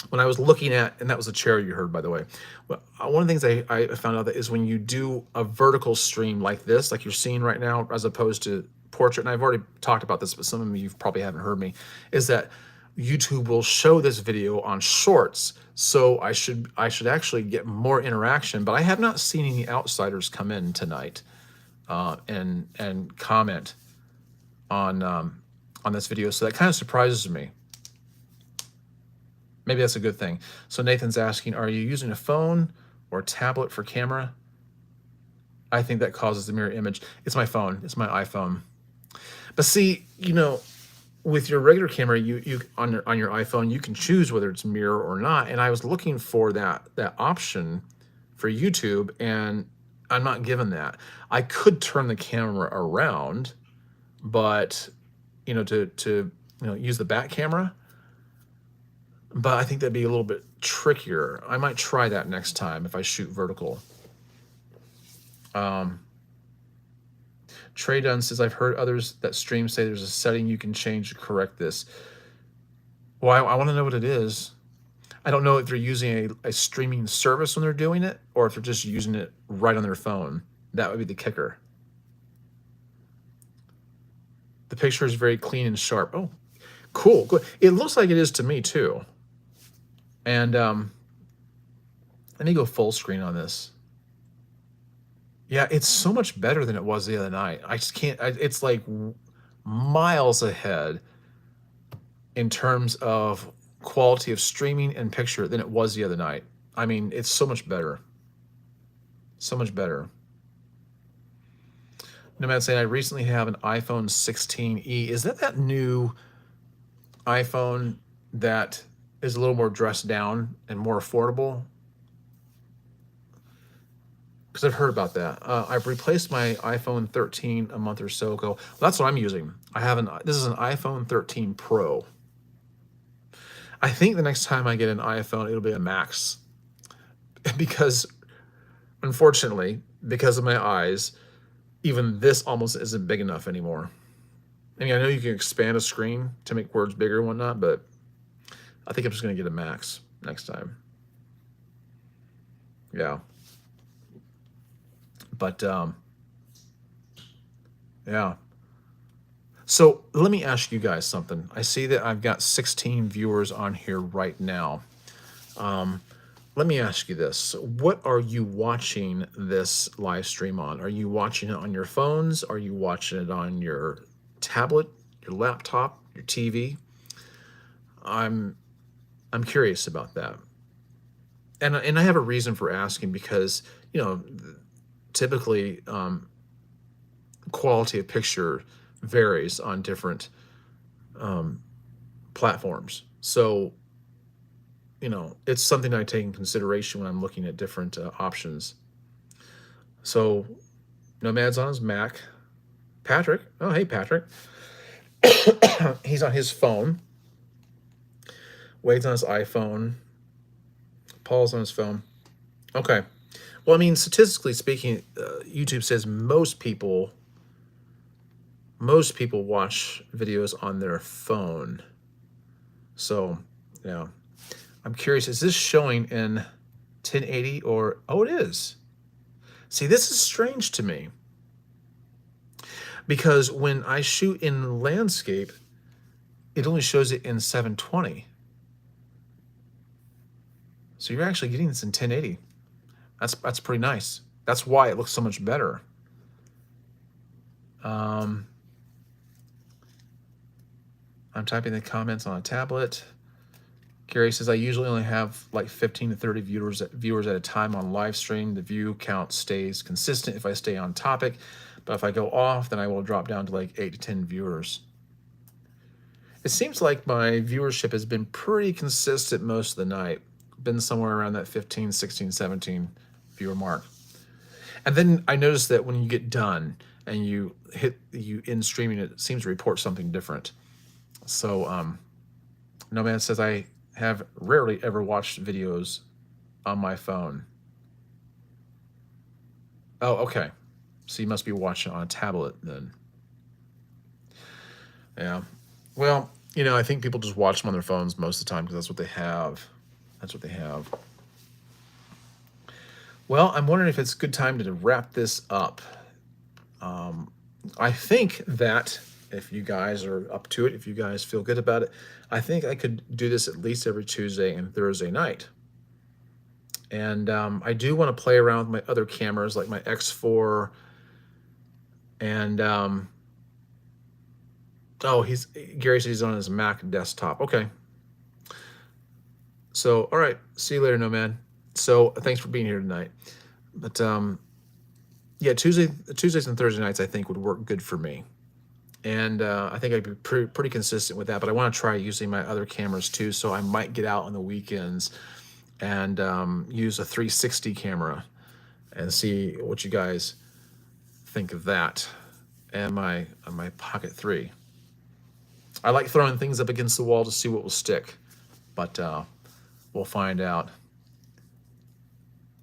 S1: when I was looking at, and that was a chair you heard, by the way. One of the things I found out that is when you do a vertical stream like this, like you're seeing right now, as opposed to portrait, and I've already talked about this, but some of you probably haven't heard me, is that YouTube will show this video on shorts. So I should actually get more interaction, but I have not seen any outsiders come in tonight and comment on this video. So that kind of surprises me. Maybe that's a good thing. So Nathan's asking, are you using a phone or tablet for camera? I think that causes the mirror image. It's my phone. It's my iPhone. But see, with your regular camera, you on your iPhone, you can choose whether it's mirror or not. And I was looking for that option for YouTube, and I'm not given that. I could turn the camera around, but to use the back camera. But I think that'd be a little bit trickier. I might try that next time if I shoot vertical. Trey Dunn says, I've heard others that stream say there's a setting you can change to correct this. Well, I want to know what it is. I don't know if they're using a streaming service when they're doing it, or if they're just using it right on their phone. That would be the kicker. The picture is very clean and sharp. Oh, cool. Good. It looks like it is to me too. And let me go full screen on this. Yeah, it's so much better than it was the other night. I just can't. It's like miles ahead in terms of quality of streaming and picture than it was the other night. I mean, it's so much better. So much better. Nomad saying, I recently have an iPhone 16e. Is that new iPhone that is a little more dressed down and more affordable? Because I've heard about that. I've replaced my iPhone 13 a month or so ago. Well, that's what I'm using. This is an iPhone 13 Pro. I think the next time I get an iPhone, it'll be a Max. Because, unfortunately, because of my eyes, even this almost isn't big enough anymore. I mean, I know you can expand a screen to make words bigger and whatnot, but I think I'm just going to get a Max next time. Yeah. But, yeah. So let me ask you guys something. I see that I've got 16 viewers on here right now. Let me ask you this. What are you watching this live stream on? Are you watching it on your phones? Are you watching it on your tablet, your laptop, your TV? I'm curious about that. And I have a reason for asking because, you know, typically quality of picture varies on different platforms. So, you know, it's something I take in consideration when I'm looking at different options. So, Nomad's on his Mac. Patrick, oh, hey, Patrick. He's on his phone. Wade's on his iPhone. Paul's on his phone. Okay. Well, I mean, statistically speaking, YouTube says most people watch videos on their phone. So, yeah. I'm curious, is this showing in 1080 or... Oh, it is. See, this is strange to me. Because when I shoot in landscape, it only shows it in 720. So you're actually getting this in 1080. That's pretty nice. That's why it looks so much better. I'm typing the comments on a tablet. Gary says, I usually only have like 15 to 30 viewers at a time on live stream. The view count stays consistent if I stay on topic. But if I go off, then I will drop down to like 8 to 10 viewers. It seems like my viewership has been pretty consistent most of the night. Been somewhere around that 15, 16, 17 viewer mark. And then I noticed that when you get done and you end streaming, it seems to report something different. So, Nomad says, I have rarely ever watched videos on my phone. Oh, okay. So you must be watching on a tablet then. Yeah. Well, you know, I think people just watch them on their phones most of the time because that's what they have. That's what they have. Well, I'm wondering if it's a good time to wrap this up. I think that if you guys are up to it, if you guys feel good about it, I think I could do this at least every Tuesday and Thursday night. And I do want to play around with my other cameras, like my X4 and Gary says he's on his Mac desktop. Okay. So, all right. See you later, Nomad. So, thanks for being here tonight. But yeah, Tuesdays and Thursday nights I think would work good for me. And I think I'd be pretty consistent with that. But I want to try using my other cameras too. So I might get out on the weekends and use a 360 camera and see what you guys think of that. And my Pocket 3. I like throwing things up against the wall to see what will stick. But we'll find out.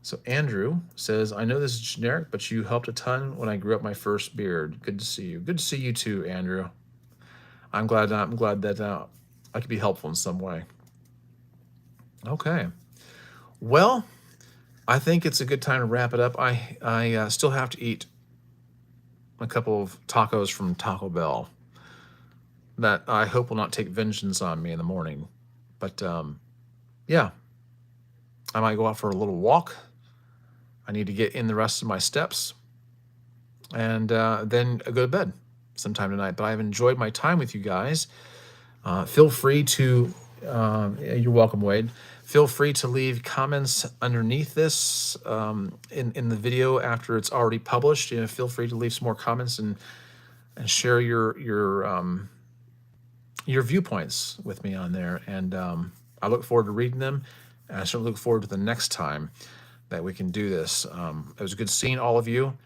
S1: So Andrew says, I know this is generic, but you helped a ton when I grew up my first beard. Good to see you. Good to see you too, Andrew. I'm glad that I could be helpful in some way. Okay. Well, I think it's a good time to wrap it up. I still have to eat a couple of tacos from Taco Bell that I hope will not take vengeance on me in the morning. But yeah, I might go out for a little walk. I need to get in the rest of my steps and then go to bed sometime tonight. But I've enjoyed my time with you guys. Feel free to, you're welcome, Wade. Feel free to leave comments underneath this in the video after it's already published. You know, feel free to leave some more comments and share your viewpoints with me on there. And I look forward to reading them. And I certainly look forward to the next time that we can do this. It was good seeing all of you.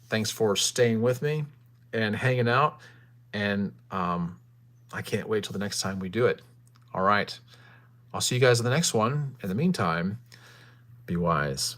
S1: Thanks for staying with me and hanging out. And I can't wait till the next time we do it. All right. I'll see you guys in the next one. In the meantime, be wise.